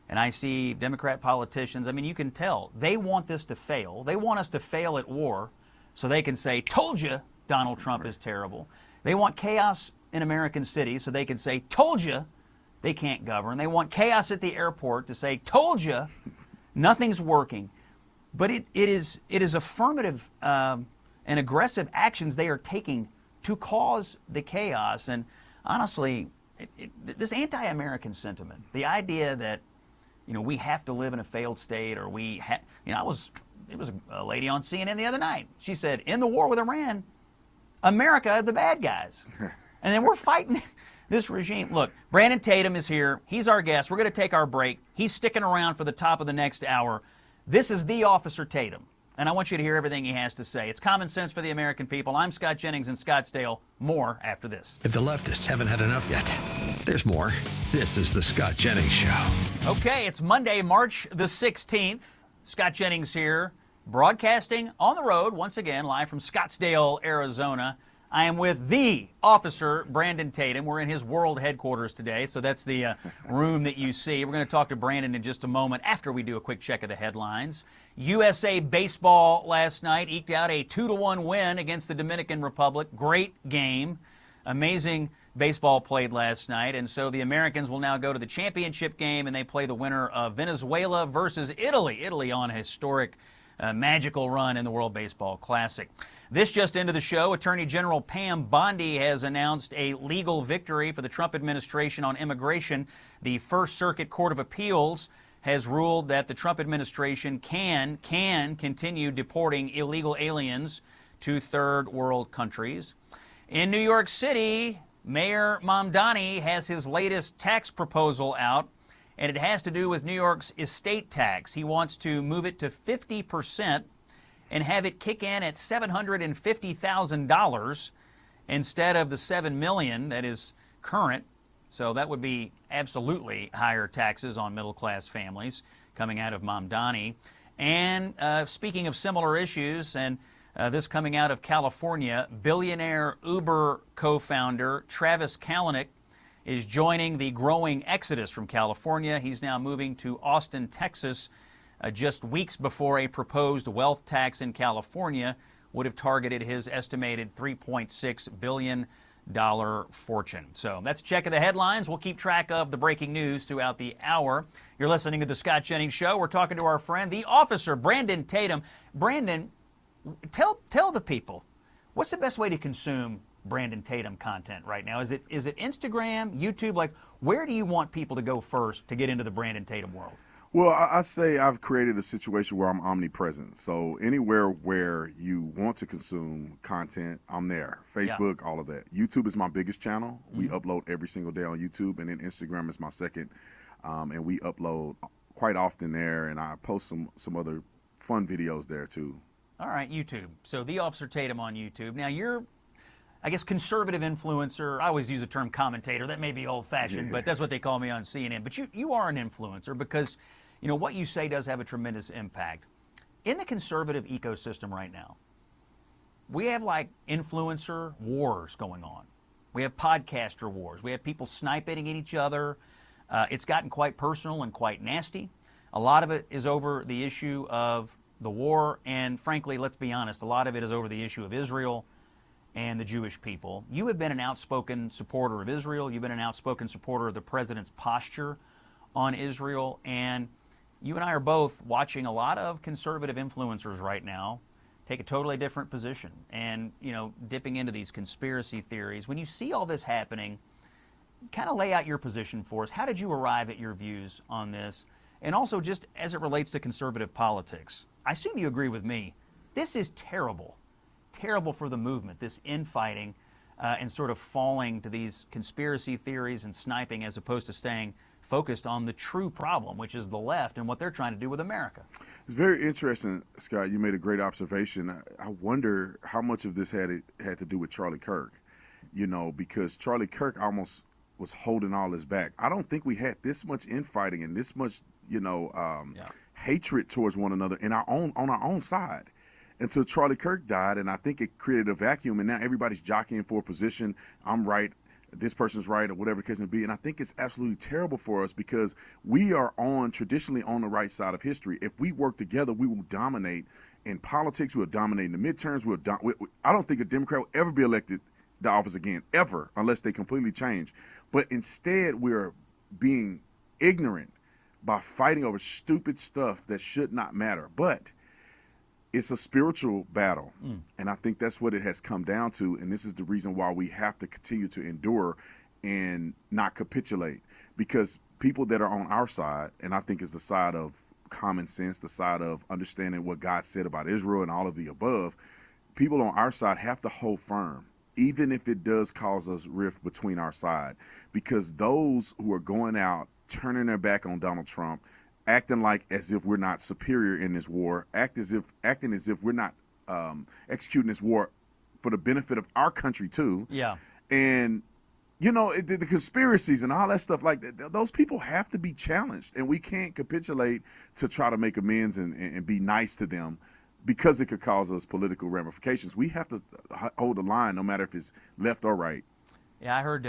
and I see Democrat politicians. I mean, you can tell they want this to fail. They want us to fail at war so they can say, told you Donald Trump is terrible. They want chaos in American cities so they can say, told you they can't govern. They want chaos at the airport to say, told you nothing's working. But it is affirmative and aggressive actions they are taking to cause the chaos. And honestly, this anti-American sentiment, the idea that we have to live in a failed state, or it was a lady on CNN the other night. She said, in the war with Iran, America are the bad guys. And then we're fighting this regime. Look, Brandon Tatum is here. He's our guest. We're going to take our break. He's sticking around for the top of the next hour. This is the Officer Tatum, and I want you to hear everything he has to say. It's common sense for the American people. I'm Scott Jennings in Scottsdale. More after this. If the leftists haven't had enough yet, there's more. This is the Scott Jennings Show. Okay, it's Monday, March the 16th. Scott Jennings here, broadcasting on the road once again, live from Scottsdale, Arizona. I am with the officer, Brandon Tatum. We're in his world headquarters today, so that's the room that you see. We're going to talk to Brandon in just a moment after we do a quick check of the headlines. USA Baseball last night eked out a 2-1 win against the Dominican Republic. Great game. Amazing baseball played last night, and so the Americans will now go to the championship game, and they play the winner of Venezuela versus Italy. Italy on a historic magical run in the World Baseball Classic. This just into the show, Attorney General Pam Bondi has announced a legal victory for the Trump administration on immigration. The First Circuit Court of Appeals has ruled that the Trump administration can continue deporting illegal aliens to third world countries. In New York City, Mayor Mamdani has his latest tax proposal out, and it has to do with New York's estate tax. He wants to move it to 50% and have it kick in at $750,000 instead of the $7 million that is current. So that would be absolutely higher taxes on middle-class families coming out of Mamdani. And speaking of similar issues, and this coming out of California, billionaire Uber co-founder Travis Kalanick is joining the growing exodus from California. He's now moving to Austin, Texas, just weeks before a proposed wealth tax in California would have targeted his estimated $3.6 billion fortune. So that's a check of the headlines. We'll keep track of the breaking news throughout the hour. You're listening to The Scott Jennings Show. We're talking to our friend, the officer, Brandon Tatum. Brandon, tell the people, what's the best way to consume Brandon Tatum content right now? Is it Instagram, YouTube? Like, where do you want people to go first to get into the Brandon Tatum world? Well, I say I've created a situation where I'm omnipresent. So anywhere where you want to consume content, I'm there. Facebook, all of that. YouTube is my biggest channel. We upload every single day on YouTube, and then Instagram is my second. and we upload quite often there, and I post some other fun videos there too. All right, YouTube. So The Officer Tatum on YouTube. Now you're, I guess, conservative influencer. I always use the term commentator. That may be old-fashioned, but that's what they call me on CNN. But you are an influencer because, you know, what you say does have a tremendous impact. In the conservative ecosystem right now, we have like influencer wars going on. We have podcaster wars. We have people sniping at each other. It's gotten quite personal and quite nasty. A lot of it is over the issue of the war, and frankly, let's be honest, a lot of it is over the issue of Israel and the Jewish people. You have been an outspoken supporter of Israel. You've been an outspoken supporter of the president's posture on Israel, and you and I are both watching a lot of conservative influencers right now take a totally different position and, you know, dipping into these conspiracy theories. When you see all this happening, kind of lay out your position for us. How did you arrive at your views on this? And also just as it relates to conservative politics, I assume you agree with me. This is terrible. Terrible for the movement, this infighting and sort of falling to these conspiracy theories and sniping as opposed to staying focused on the true problem, which is the left and what they're trying to do with America. It's very interesting, Scott. You made a great observation. I wonder how much of this had to do with Charlie Kirk, you know, because Charlie Kirk almost was holding all this back. I don't think we had this much infighting and this much, you know, hatred towards one another on our own side until Charlie Kirk died, and I think it created a vacuum, and now everybody's jockeying for a position. I'm right, this person's right, or whatever the case may be, and I think it's absolutely terrible for us because we are traditionally on the right side of history. If we work together, we will dominate in politics. We'll dominate in the midterms. I don't think a Democrat will ever be elected to office again, ever, unless they completely change. But instead, we're being ignorant by fighting over stupid stuff that should not matter. But it's a spiritual battle, and I think that's what it has come down to, and this is the reason why we have to continue to endure and not capitulate, because people that are on our side, and I think is the side of common sense, the side of understanding what God said about Israel and all of the above, people on our side have to hold firm, even if it does cause us rift between our side, because those who are going out, turning their back on Donald Trump, acting like as if we're not superior in this war, acting as if we're not executing this war for the benefit of our country too. Yeah. And you know, the conspiracies and all that stuff, like that, those people have to be challenged, and we can't capitulate to try to make amends and be nice to them because it could cause us political ramifications. We have to hold the line no matter if it's left or right. Yeah, I heard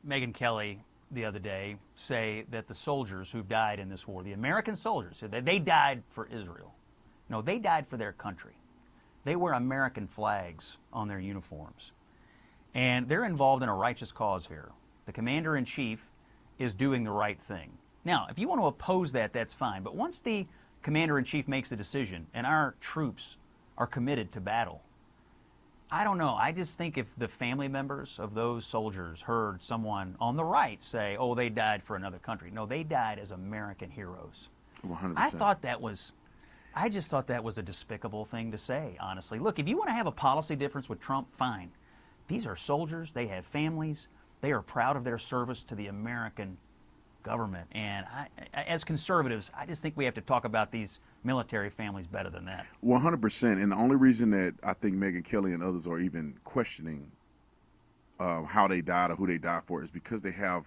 Megyn Kelly the other day say that the soldiers who've died in this war, the American soldiers, said that they died for Israel. No, they died for their country. They wear American flags on their uniforms. And they're involved in a righteous cause here. The commander-in-chief is doing the right thing. Now, if you want to oppose that, that's fine. But once the commander-in-chief makes a decision and our troops are committed to battle, I don't know. I just think if the family members of those soldiers heard someone on the right say, oh, they died for another country. No, they died as American heroes. 100%. I just thought that was a despicable thing to say, honestly. Look, if you want to have a policy difference with Trump, fine. These are soldiers. They have families. They are proud of their service to the American government. And as conservatives, I just think we have to talk about these military families better than that. 100%. And the only reason that I think Megyn Kelly and others are even questioning how they died or who they died for is because they have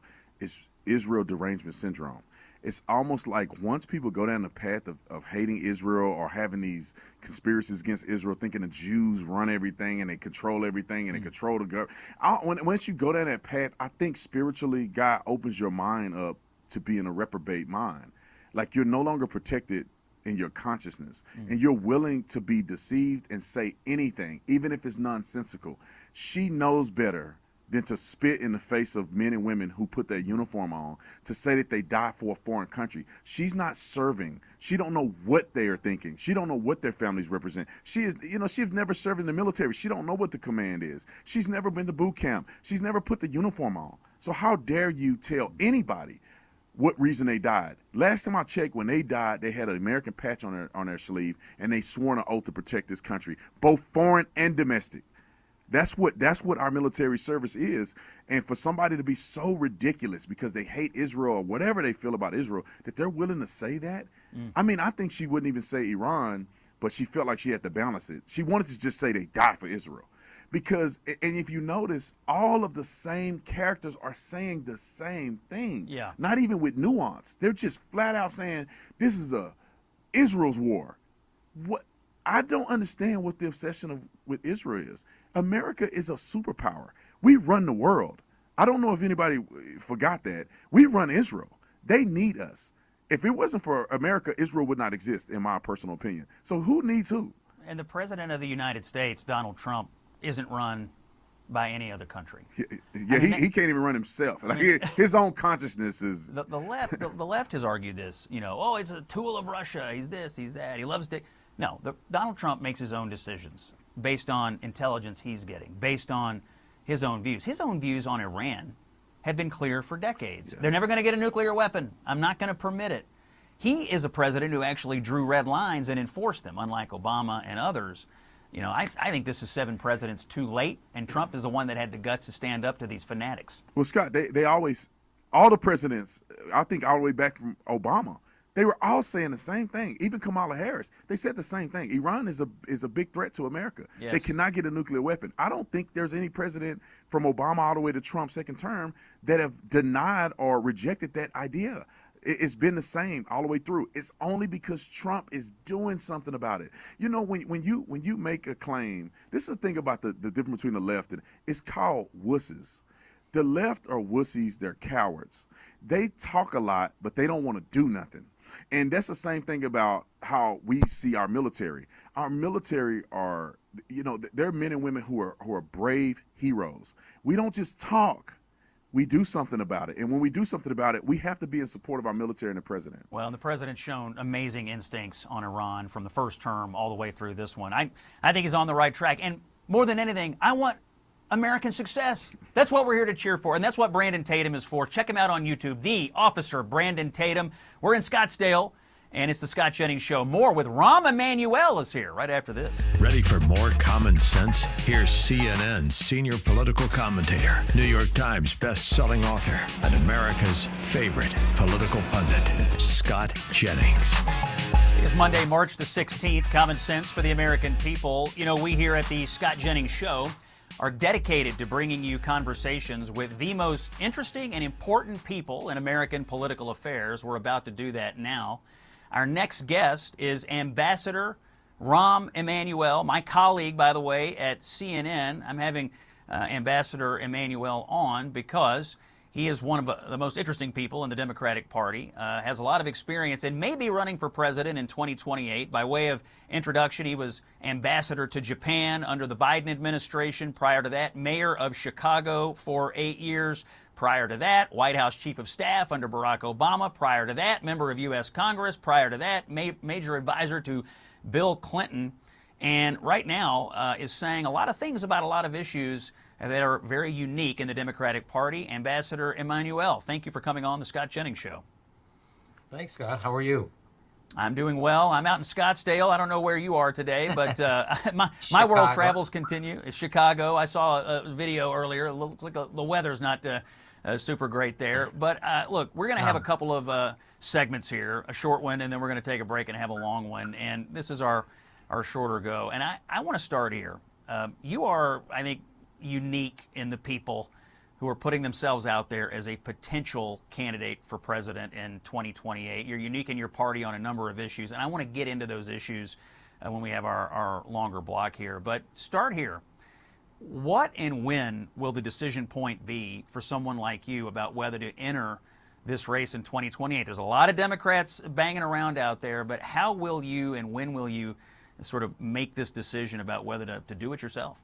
Israel derangement syndrome. It's almost like once people go down the path of hating Israel or having these conspiracies against Israel, thinking the Jews run everything and they control everything and they control the government. Once you go down that path, I think spiritually God opens your mind up to being a reprobate mind. Like you're no longer protected in your consciousness and you're willing to be deceived and say anything, even if it's nonsensical. She knows better than to spit in the face of men and women who put their uniform on to say that they died for a foreign country. She's not serving. She don't know what they are thinking. She don't know what their families represent. She's never served in the military. She don't know what the command is. She's never been to boot camp. She's never put the uniform on. So how dare you tell anybody what reason they died? Last time I checked, when they died, they had an American patch on their sleeve, and they swore an oath to protect this country, both foreign and domestic. That's what our military service is. And for somebody to be so ridiculous because they hate Israel or whatever they feel about Israel, that they're willing to say that. I mean, I think she wouldn't even say Iran, but she felt like she had to balance it. She wanted to just say they die for Israel. Because, and if you notice, all of the same characters are saying the same thing. Yeah. Not even with nuance. They're just flat out saying, this is Israel's war. What? I don't understand what the obsession with Israel is. America is a superpower. We run the world. I don't know if anybody forgot that. We run Israel. They need us. If it wasn't for America, Israel would not exist, in my personal opinion. So who needs who? And the President of the United States, Donald Trump, isn't run by any other country. He can't even run himself. Like, his own consciousness is... The left has argued this, it's a tool of Russia. He's this, he's that. He loves to... No, Donald Trump makes his own decisions based on intelligence he's getting, based on his own views. His own views on Iran have been clear for decades. Yes. They're never going to get a nuclear weapon. I'm not going to permit it. He is a president who actually drew red lines and enforced them, unlike Obama and others. I think this is 7 presidents too late, and Trump is the one that had the guts to stand up to these fanatics. Well, Scott, they always, all the presidents, I think all the way back from Obama, they were all saying the same thing. Even Kamala Harris, they said the same thing. Iran is a big threat to America. Yes. They cannot get a nuclear weapon. I don't think there's any president from Obama all the way to Trump's second term that have denied or rejected that idea. It's been the same all the way through. It's only because Trump is doing something about it. When you make a claim, this is the thing about the difference between the left, and it's called wusses. The left are wussies. They're cowards. They talk a lot, but they don't want to do nothing. And that's the same thing about how we see our military. Our military are, they're men and women who are brave heroes. We don't just talk. We do something about it. And when we do something about it, we have to be in support of our military and the president. Well, and the president's shown amazing instincts on Iran from the first term all the way through this one. I think he's on the right track. And more than anything, I want American success. That's what we're here to cheer for, and that's what Brandon Tatum is for. Check him out on YouTube, The Officer Brandon Tatum. We're in Scottsdale, and it's the Scott Jennings Show. More with Rahm Emanuel is here right after this. Ready for more common sense? Here's CNN's senior political commentator, New York Times best-selling author, and America's favorite political pundit, Scott Jennings. It's Monday, March the 16th. Common sense for the American people. We here at the Scott Jennings Show are dedicated to bringing you conversations with the most interesting and important people in American political affairs. We're about to do that now. Our next guest is Ambassador Rahm Emanuel, my colleague, by the way, at CNN. I'm having Ambassador Emanuel on because he is one of the most interesting people in the Democratic Party, has a lot of experience, and may be running for president in 2028. By way of introduction, he was ambassador to Japan under the Biden administration. Prior to that, mayor of Chicago for 8 years. Prior to that, White House chief of staff under Barack Obama. Prior to that, member of U.S. Congress. Prior to that, major advisor to Bill Clinton. And right now is saying a lot of things about a lot of issues that are very unique in the Democratic Party. Ambassador Emanuel, thank you for coming on the Scott Jennings Show. Thanks, Scott. How are you? I'm doing well. I'm out in Scottsdale. I don't know where you are today, but my world travels continue. It's Chicago. I saw a video earlier. It looks like the weather's not super great there. But look, we're going to have a couple of segments here, a short one, and then we're going to take a break and have a long one. And this is our shorter go. And I want to start here. You are, I think, unique in the people who are putting themselves out there as a potential candidate for president in 2028. You're unique in your party on a number of issues, and I want to get into those issues when we have our longer block here. But start here. What and when will the decision point be for someone like you about whether to enter this race in 2028? There's a lot of Democrats banging around out there, but how will you and when will you sort of make this decision about whether to do it yourself?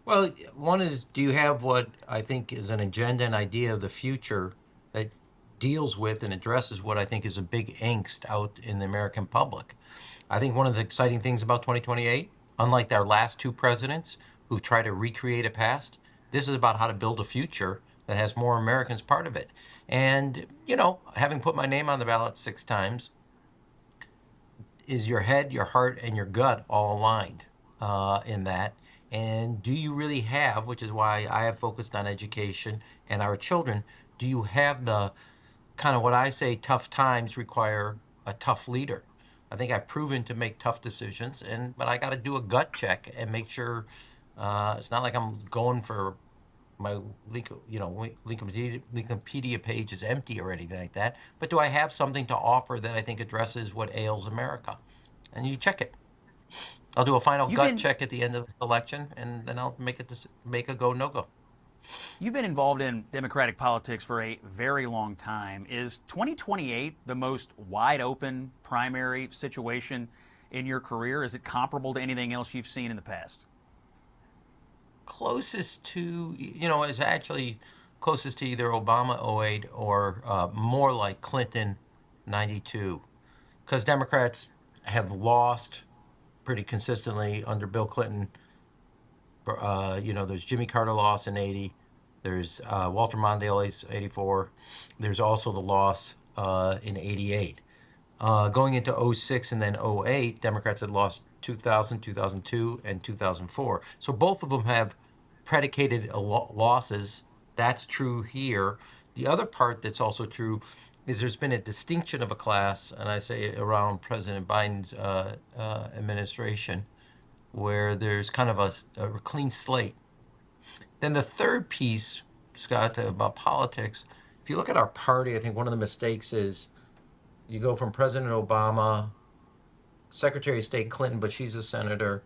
Well, one is, do you have what I think is an agenda and idea of the future that deals with and addresses what I think is a big angst out in the American public? I think one of the exciting things about 2028, unlike our last two presidents who try to recreate a past, this is about how to build a future that has more Americans part of it. And, having put my name on the ballot 6 times, is your head, your heart, and your gut all aligned in that? And do you really have, which is why I have focused on education and our children, do you have the kind of what I say tough times require a tough leader? I think I've proven to make tough decisions, but I got to do a gut check and make sure it's not like I'm going for my Wikipedia page is empty or anything like that. But do I have something to offer that I think addresses what ails America? And you check it. I'll do a final gut check at the end of the election, and then I'll make a go, no go. You've been involved in Democratic politics for a very long time. Is 2028 the most wide open primary situation in your career? Is it comparable to anything else you've seen in the past? Closest to, is actually closest to either Obama 08 or more like Clinton 92. Because Democrats have lost pretty consistently under Bill Clinton. There's Jimmy Carter loss in 80. There's Walter Mondale's 84. There's also the loss in 88. Going into 06 and then 08, Democrats had lost 2000, 2002, and 2004. So both of them have predicated losses. That's true here. The other part that's also true is there's been a distinction of a class, and I say around President Biden's administration, where there's kind of a clean slate. Then the third piece, Scott, about politics, if you look at our party, I think one of the mistakes is you go from President Obama, Secretary of State Clinton, but she's a senator,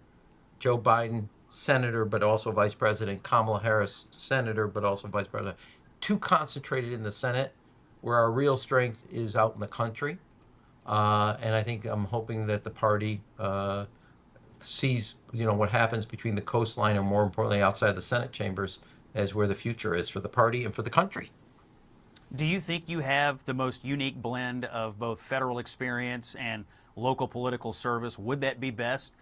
Joe Biden, senator, but also vice president, Kamala Harris, senator, but also vice president, too concentrated in the Senate, where our real strength is out in the country. And I think I'm hoping that the party sees, what happens between the coastline and more importantly outside the Senate chambers as where the future is for the party and for the country. Do you think you have the most unique blend of both federal experience and local political service? Would that be best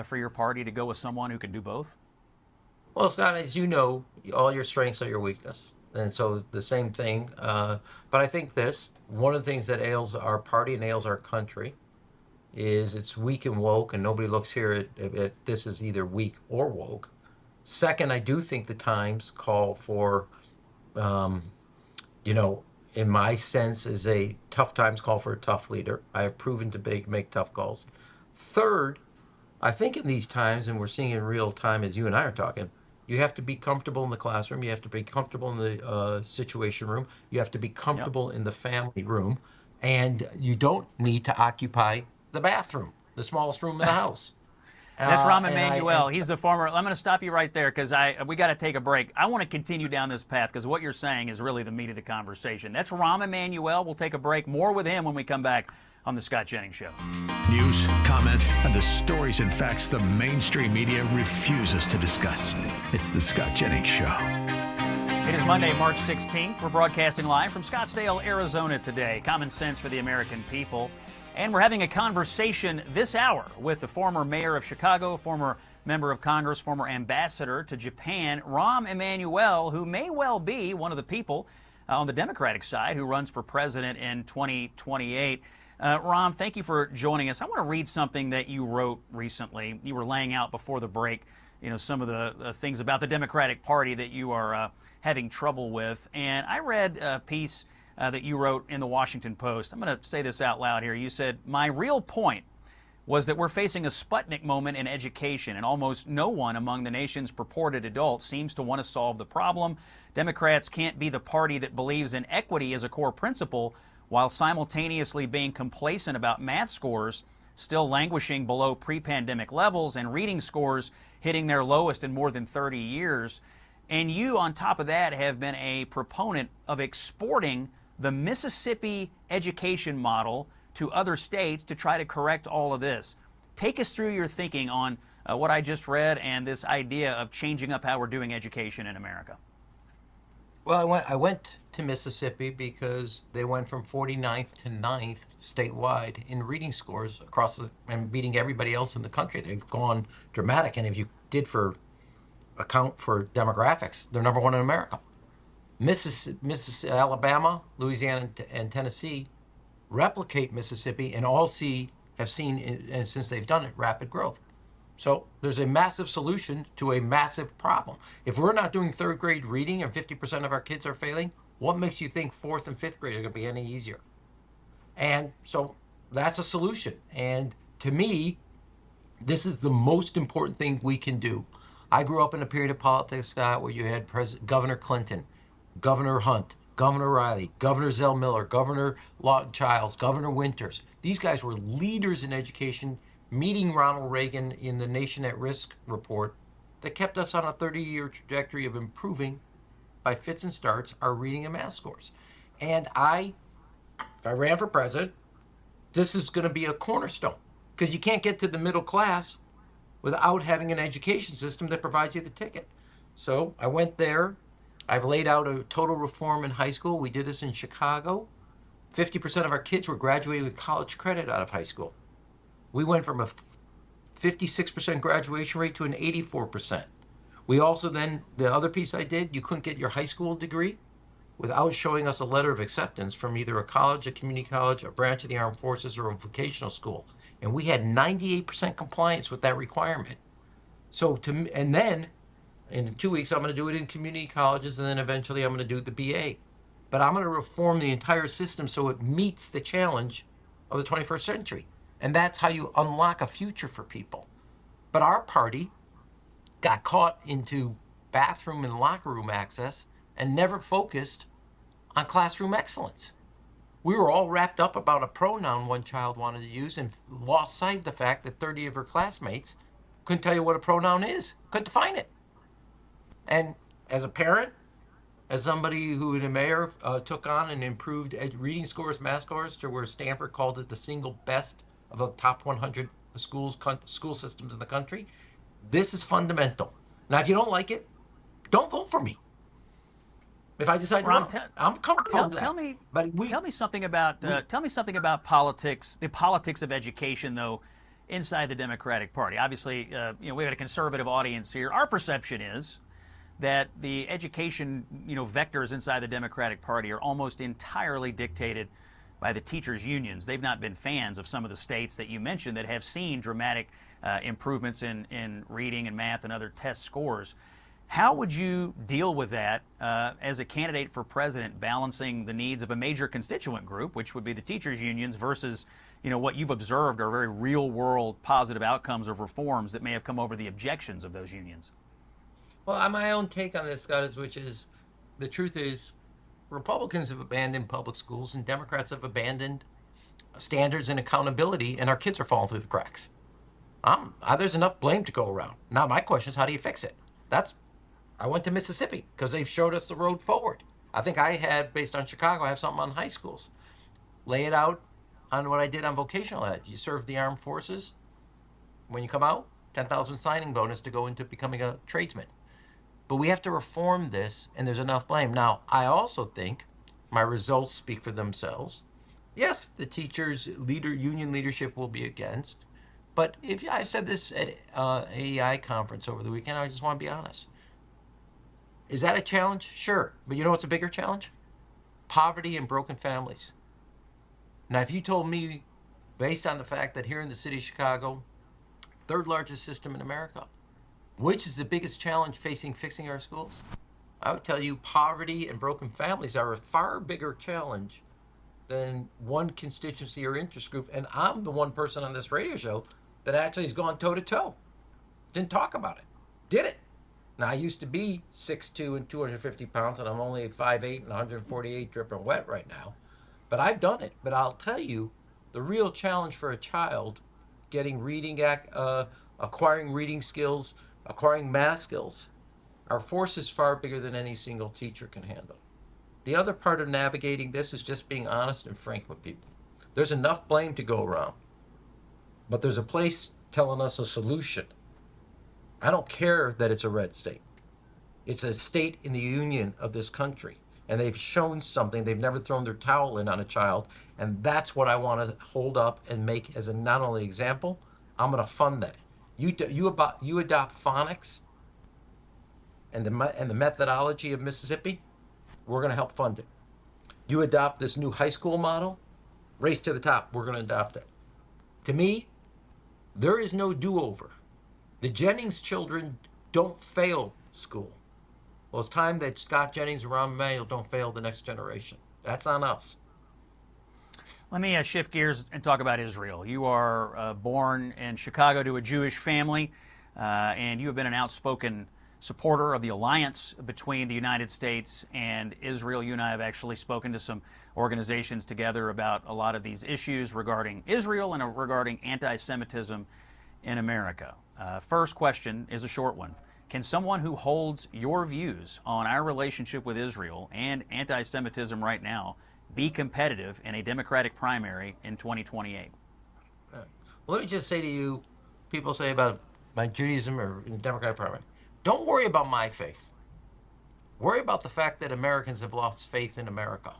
for your party to go with someone who can do both? Well, Scott, as you know, all your strengths are your weakness. And so the same thing. But I think one of the things that ails our party and ails our country is it's weak and woke, and nobody looks here at this as either weak or woke. Second, I do think the times call for, in my sense, is a tough times call for a tough leader. I have proven to make tough calls. Third, I think in these times, and we're seeing in real time as you and I are talking, you have to be comfortable in the classroom. You have to be comfortable in the situation room. You have to be comfortable in the family room. And you don't need to occupy the bathroom, the smallest room in the house. That's Rahm Emanuel. He's the former. I'm going to stop you right there because we got to take a break. I want to continue down this path because what you're saying is really the meat of the conversation. That's Rahm Emanuel. We'll take a break. More with him when we come back on the Scott Jennings Show. News, comment, and the stories and facts the mainstream media refuses to discuss. It's the Scott Jennings Show. It is Monday, March 16th. We're broadcasting live from Scottsdale, Arizona today. Common sense for the American people. And we're having a conversation this hour with the former mayor of Chicago, former member of Congress, former ambassador to Japan, Rahm Emanuel, who may well be one of the people on the Democratic side who runs for president in 2028. Rahm, thank you for joining us. I want to read something that you wrote recently. You were laying out before the break, some of the things about the Democratic Party that you are having trouble with. And I read a piece that you wrote in the Washington Post. I'm going to say this out loud here. You said, "My real point was that we're facing a Sputnik moment in education, and almost no one among the nation's purported adults seems to want to solve the problem. Democrats can't be the party that believes in equity as a core principle while simultaneously being complacent about math scores still languishing below pre-pandemic levels and reading scores hitting their lowest in more than 30 years. And you, on top of that, have been a proponent of exporting the Mississippi education model to other states to try to correct all of this. Take us through your thinking on what I just read and this idea of changing up how we're doing education in America." Well, I went to Mississippi because they went from 49th to 9th statewide in reading scores and beating everybody else in the country. They've gone dramatic, and if you did account for demographics, they're number one in America. Mississippi, Alabama, Louisiana, and Tennessee replicate Mississippi and have seen, and since they've done it, rapid growth. So there's a massive solution to a massive problem. If we're not doing third grade reading and 50% of our kids are failing, what makes you think fourth and fifth grade are going to be any easier? And so that's a solution. And to me, this is the most important thing we can do. I grew up in a period of politics, Scott, where you had Governor Clinton, Governor Hunt, Governor Riley, Governor Zell Miller, Governor Lawton Childs, Governor Winters. These guys were leaders in education, meeting Ronald Reagan in the Nation at Risk report that kept us on a 30-year trajectory of improving by fits and starts our reading and math scores. And if I ran for president, this is going to be a cornerstone, because you can't get to the middle class without having an education system that provides you the ticket. So I went there. I've laid out a total reform in high school. We did this in Chicago. 50% of our kids were graduating with college credit out of high school. We went from a 56% graduation rate to an 84%. We also then, the other piece I did, you couldn't get your high school degree without showing us a letter of acceptance from either a college, a community college, a branch of the armed forces, or a vocational school. And we had 98% compliance with that requirement. So and then in 2 weeks, I'm going to do it in community colleges, and then eventually I'm going to do the BA. But I'm going to reform the entire system so it meets the challenge of the 21st century. And that's how you unlock a future for people. But our party got caught into bathroom and locker room access and never focused on classroom excellence. We were all wrapped up about a pronoun one child wanted to use and lost sight of the fact that 30 of her classmates couldn't tell you what a pronoun is, couldn't define it. And as a parent, as somebody who in the mayor took on and improved reading scores, math scores, to where Stanford called it the single best of the top 100 school systems in the country, this is fundamental. Now, if you don't like it, don't vote for me. If I decide to run, I'm comfortable with that. Tell me something about politics, the politics of education, though, inside the Democratic Party. Obviously, we have a conservative audience here. Our perception is that the education, vectors inside the Democratic Party are almost entirely dictated by the teachers' unions. They've not been fans of some of the states that you mentioned that have seen dramatic improvements in reading and math and other test scores. How would you deal with that as a candidate for president, balancing the needs of a major constituent group, which would be the teachers' unions, versus what you've observed are very real-world positive outcomes of reforms that may have come over the objections of those unions? Well, my own take on this, Scott, the truth is Republicans have abandoned public schools and Democrats have abandoned standards and accountability, and our kids are falling through the cracks. There's enough blame to go around. Now, my question is, how do you fix it? I went to Mississippi because they've showed us the road forward. I think based on Chicago, I have something on high schools. Lay it out on what I did on vocational ed. You serve the armed forces. When you come out, 10,000 signing bonus to go into becoming a tradesman. But we have to reform this, and there's enough blame. Now, I also think my results speak for themselves. Yes, the teachers' union leadership will be against. But I said this at AEI conference over the weekend, I just want to be honest. Is that a challenge? Sure. But you know what's a bigger challenge? Poverty and broken families. Now, if you told me, based on the fact that here in the city of Chicago, third largest system in America, which is the biggest challenge fixing our schools? I would tell you poverty and broken families are a far bigger challenge than one constituency or interest group. And I'm the one person on this radio show that actually has gone toe-to-toe. Didn't talk about it. Did it. Now, I used to be 6'2" and 250 pounds, and I'm only 5'8" and 148 dripping wet right now. But I've done it. But I'll tell you, the real challenge for a child getting acquiring reading skills, acquiring math skills, our force is far bigger than any single teacher can handle. The other part of navigating this is just being honest and frank with people. There's enough blame to go around, but there's a place telling us a solution. I don't care that it's a red state. It's a state in the union of this country, and they've shown something. They've never thrown their towel in on a child, and that's what I want to hold up and make as a not only example, I'm going to fund that. You adopt phonics and the methodology of Mississippi, we're going to help fund it. You adopt this new high school model, race to the top, we're going to adopt it. To me, there is no do-over. The Jennings children don't fail school. Well, it's time that Scott Jennings and Rahm Emanuel don't fail the next generation. That's on us. Let me shift gears and talk about Israel. You are born in Chicago to a Jewish family, and you have been an outspoken supporter of the alliance between the United States and Israel. You and I have actually spoken to some organizations together about a lot of these issues regarding Israel and regarding anti-Semitism in America. First question is a short one. Can someone who holds your views on our relationship with Israel and anti-Semitism right now be competitive in a Democratic primary in 2028? Well, let me just say to you, people say about my Judaism or in Democratic primary, don't worry about my faith. Worry about the fact that Americans have lost faith in America.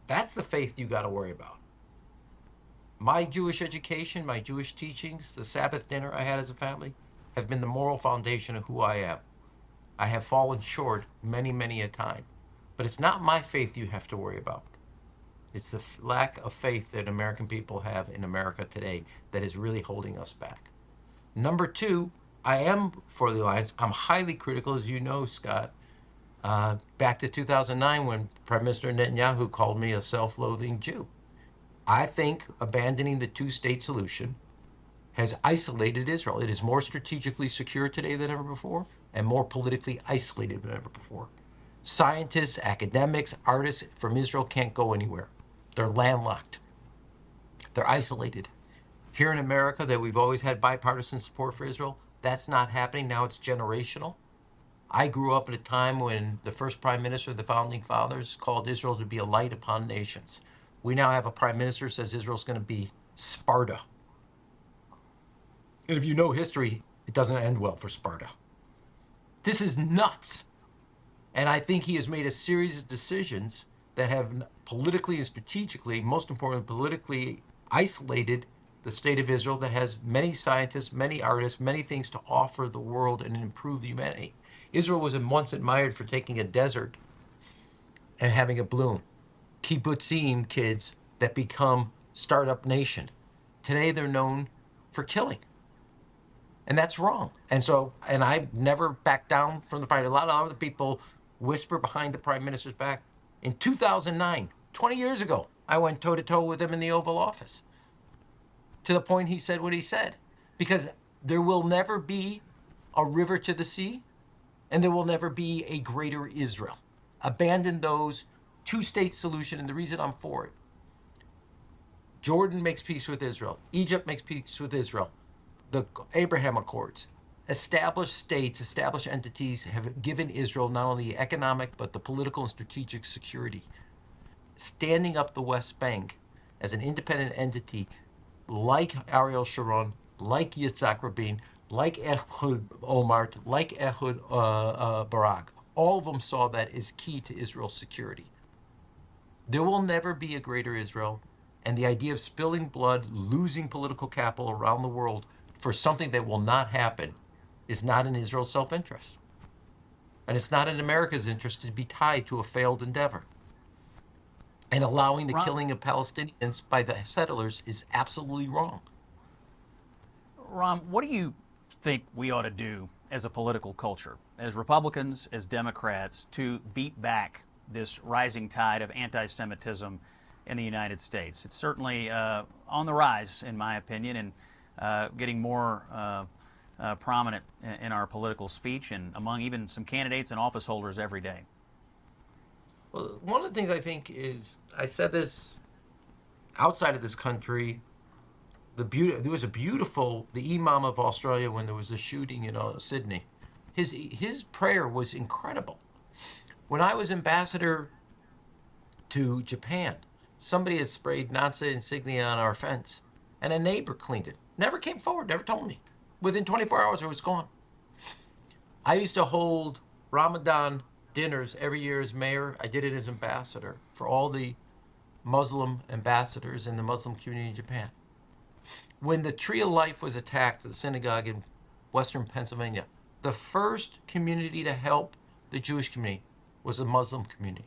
That's the faith you got to worry about. My Jewish education, my Jewish teachings, the Sabbath dinner I had as a family have been the moral foundation of who I am. I have fallen short many, many a time. But it's not my faith you have to worry about. It's the lack of faith that American people have in America today that is really holding us back. Number two, I am for the alliance. I'm highly critical, as you know, Scott, back to 2009 when Prime Minister Netanyahu called me a self-loathing Jew. I think abandoning the two-state solution has isolated Israel. It is more strategically secure today than ever before and more politically isolated than ever before. Scientists, academics, artists from Israel can't go anywhere. They're landlocked. They're isolated. Here in America, that we've always had bipartisan support for Israel, that's not happening. Now it's generational. I grew up at a time when the first prime minister of the founding fathers called Israel to be a light upon nations. We now have a prime minister who says Israel's going to be Sparta. And if you know history, it doesn't end well for Sparta. This is nuts. And I think he has made a series of decisions that have politically and strategically, most importantly, politically isolated the state of Israel that has many scientists, many artists, many things to offer the world and improve humanity. Israel was once admired for taking a desert and having it bloom. Kibbutzim kids that become startup nation. Today they're known for killing. And that's wrong. And I never backed down from the party. A lot of other people whisper behind the prime minister's back. In 2009, 20 years ago, I went toe-to-toe with him in the Oval Office. To the point he said what he said. Because there will never be a river to the sea, and there will never be a greater Israel. Abandon those two-state solution, and the reason I'm for it. Jordan makes peace with Israel. Egypt makes peace with Israel. The Abraham Accords. Established states, established entities have given Israel not only the economic, but the political and strategic security. Standing up the West Bank as an independent entity like Ariel Sharon, like Yitzhak Rabin, like Ehud Olmert, like Ehud Barak, all of them saw that as key to Israel's security. There will never be a greater Israel, and the idea of spilling blood, losing political capital around the world for something that will not happen is not in Israel's self-interest. And it's not in America's interest to be tied to a failed endeavor. And allowing the killing of Palestinians by the settlers is absolutely wrong. Rahm, what do you think we ought to do as a political culture, as Republicans, as Democrats, to beat back this rising tide of anti-Semitism in the United States? It's certainly on the rise, in my opinion, and getting more prominent in our political speech and among even some candidates and office holders every day. Well, one of the things I think is, I said this outside of this country, there was a beautiful, the Imam of Australia when there was a shooting in Sydney, his prayer was incredible. When I was ambassador to Japan, somebody had sprayed Nazi insignia on our fence, and a neighbor cleaned it. Never came forward, never told me. Within 24 hours, it was gone. I used to hold Ramadan dinners every year as mayor. I did it as ambassador for all the Muslim ambassadors in the Muslim community in Japan. When the Tree of Life was attacked at the synagogue in western Pennsylvania, the first community to help the Jewish community was the Muslim community.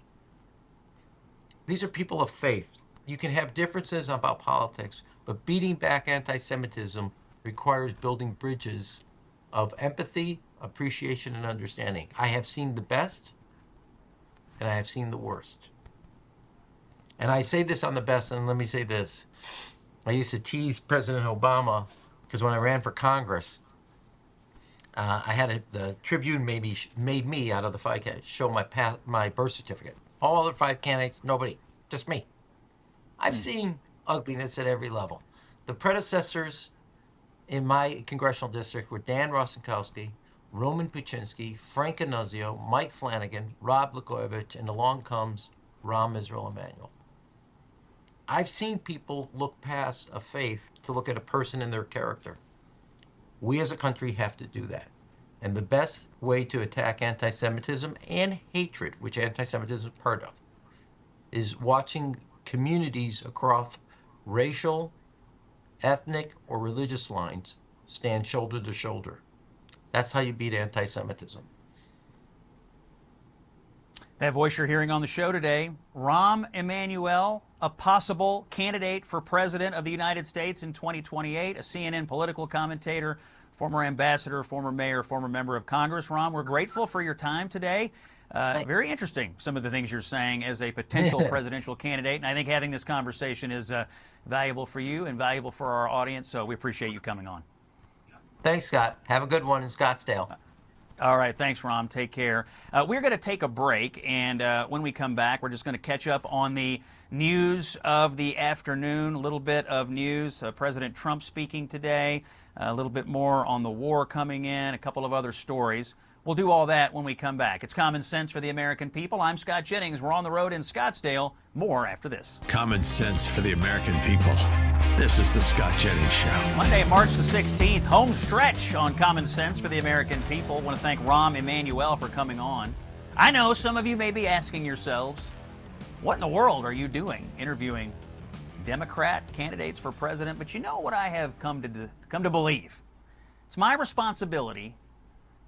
These are people of faith. You can have differences about politics, but beating back anti-Semitism requires building bridges of empathy, appreciation, and understanding. I have seen the best, and I have seen the worst. And I say this on the best, and let me say this. I used to tease President Obama because when I ran for Congress, the Tribune made me out of the 5 candidates show my birth certificate. All other 5 candidates, nobody, just me. I've seen ugliness at every level. The predecessors in my congressional district were Dan Rostenkowski, Roman Puczynski, Frank Annunzio, Mike Flanagan, Rob Blagojevich, and along comes Rahm Emanuel. I've seen people look past a faith to look at a person and their character. We as a country have to do that. And the best way to attack anti-Semitism and hatred, which anti-Semitism is part of, is watching communities across racial, ethnic, or religious lines stand shoulder to shoulder. That's how you beat anti-Semitism. That voice you're hearing on the show today, Rahm Emanuel, a possible candidate for president of the United States in 2028, a CNN political commentator, former ambassador, former mayor, former member of Congress. Rahm, we're grateful for your time today. Very interesting, some of the things you're saying as a potential presidential candidate, and I think having this conversation is valuable for you and valuable for our audience, so we appreciate you coming on. Thanks, Scott. Have a good one in Scottsdale. All right, thanks, Rahm. Take care. We're going to take a break, and when we come back, we're just going to catch up on the news of the afternoon, a little bit of news. President Trump speaking today, a little bit more on the war coming in, a couple of other stories. We'll do all that when we come back. It's Common Sense for the American People. I'm Scott Jennings. We're on the road in Scottsdale. More after this. Common Sense for the American People. This is the Scott Jennings Show. Monday, March the 16th, home stretch on Common Sense for the American People. I want to thank Rahm Emanuel for coming on. I know some of you may be asking yourselves, what in the world are you doing interviewing Democrat candidates for president? But you know what I have come to believe? It's my responsibility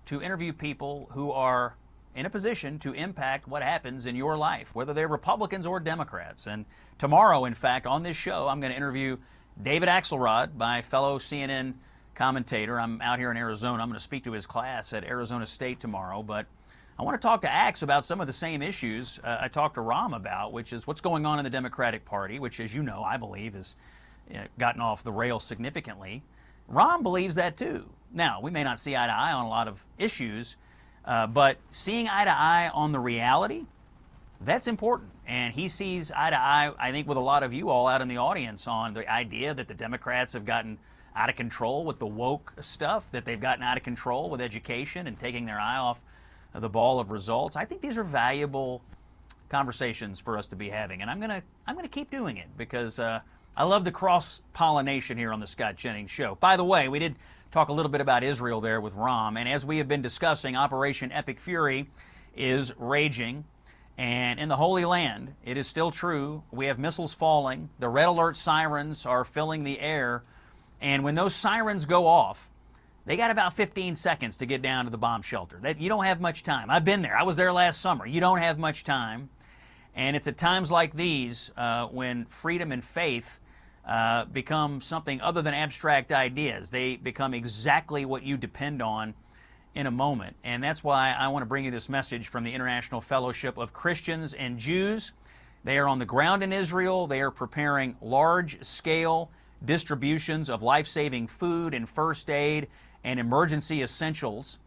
to interview people who are in a position to impact what happens in your life, whether they're Republicans or Democrats. And tomorrow, in fact, on this show, I'm going to interview David Axelrod, my fellow CNN commentator. I'm out here in Arizona. I'm going to speak to his class at Arizona State tomorrow. But I want to talk to Ax about some of the same issues I talked to Rahm about, which is what's going on in the Democratic Party, which, as you know, I believe has gotten off the rails significantly. Rahm believes that too. Now, we may not see eye to eye on a lot of issues, but seeing eye to eye on the reality, that's important. And he sees eye to eye, I think, with a lot of you all out in the audience on the idea that the Democrats have gotten out of control with the woke stuff, that they've gotten out of control with education and taking their eye off the ball of results. I think these are valuable conversations for us to be having, and I'm gonna keep doing it because I love the cross-pollination here on the Scott Jennings Show. By the way, we did talk a little bit about Israel there with Rahm, and as we have been discussing, Operation Epic Fury is raging, and in the Holy Land, it is still true. We have missiles falling. The red alert sirens are filling the air, and when those sirens go off, they got about 15 seconds to get down to the bomb shelter. You don't have much time. I've been there. I was there last summer. You don't have much time, and it's at times like these when freedom and faith become something other than abstract ideas. They become exactly what you depend on in a moment. And that's why I want to bring you this message from the International Fellowship of Christians and Jews. They are on the ground in Israel. They are preparing large-scale distributions of life-saving food and first aid and emergency essentials.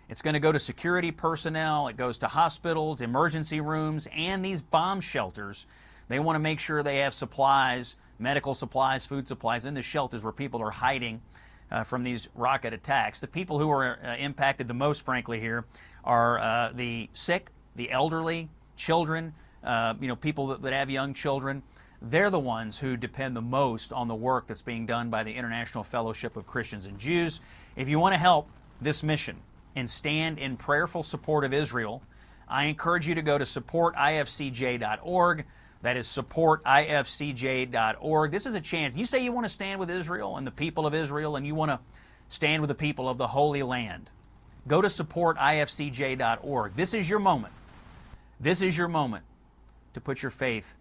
It's going to go to security personnel. It goes to hospitals, emergency rooms, and these bomb shelters. They want to make sure they have supplies, medical supplies, food supplies in the shelters where people are hiding from these rocket attacks. The people who are impacted the most, frankly, here are the sick, the elderly, children, people that have young children. They're the ones who depend the most on the work that's being done by the International Fellowship of Christians and Jews. If you want to help this mission and stand in prayerful support of Israel, I encourage you to go to supportifcj.org. That is supportifcj.org. This is a chance. You say you want to stand with Israel and the people of Israel, and you want to stand with the people of the Holy Land. Go to supportifcj.org. This is your moment. This is your moment to put your faith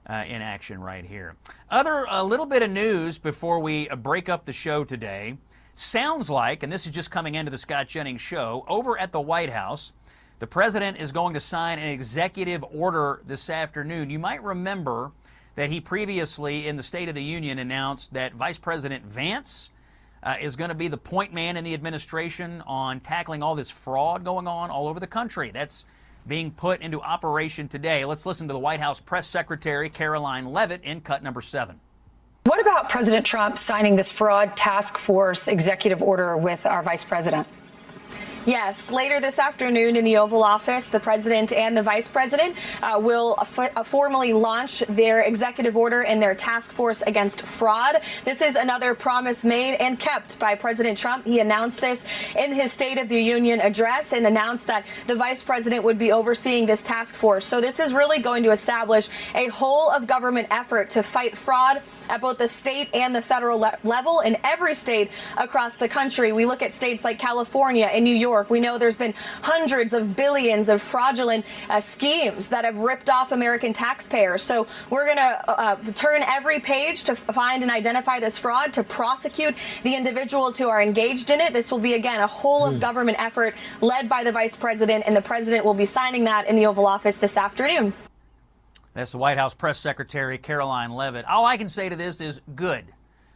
in action right here. A little bit of news before we break up the show today. sounds like, and this is just coming into the Scott Jennings show, over at the White House, the president is going to sign an executive order this afternoon. You might remember that he previously, in the State of the Union, announced that Vice President Vance is going to be the point man in the administration on tackling all this fraud going on all over the country. That's being put into operation today. Let's listen to the White House Press Secretary Karoline Leavitt in cut number 7. What about President Trump signing this fraud task force executive order with our vice president? Yes, later this afternoon in the Oval Office, the president and the vice president will formally launch their executive order and their task force against fraud. This is another promise made and kept by President Trump. He announced this in his State of the Union address and announced that the vice president would be overseeing this task force. So this is really going to establish a whole of government effort to fight fraud at both the state and the federal level in every state across the country. We look at states like California and New York. We know there's been hundreds of billions of fraudulent schemes that have ripped off American taxpayers. So we're going to turn every page to find and identify this fraud, to prosecute the individuals who are engaged in it. This will be, again, a whole of government effort led by the vice president, and the president will be signing that in the Oval Office this afternoon. That's the White House Press Secretary Karoline Leavitt. All I can say to this is good.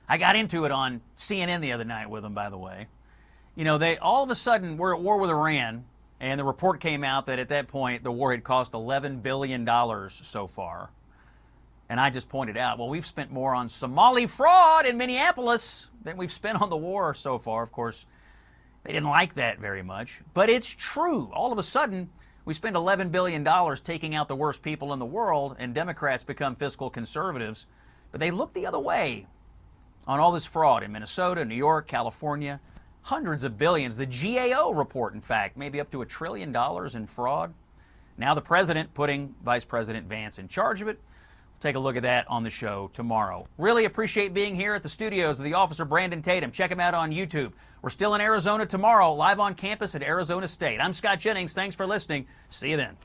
I got into it on CNN the other night with them, by the way. You know, they all of a sudden we're at war with Iran, and the report came out that at that point the war had cost $11 billion so far. And I just pointed out, well, we've spent more on Somali fraud in Minneapolis than we've spent on the war so far. Of course, they didn't like that very much. But it's true. All of a sudden, we spend $11 billion taking out the worst people in the world, and Democrats become fiscal conservatives. But they look the other way on all this fraud in Minnesota, New York, California. Hundreds of billions. The GAO report, in fact, maybe up to $1 trillion in fraud. Now the president putting Vice President Vance in charge of it. We'll take a look at that on the show tomorrow. Really appreciate being here at the studios of the Officer Brandon Tatum. Check him out on YouTube. We're still in Arizona tomorrow, live on campus at Arizona State. I'm Scott Jennings. Thanks for listening. See you then.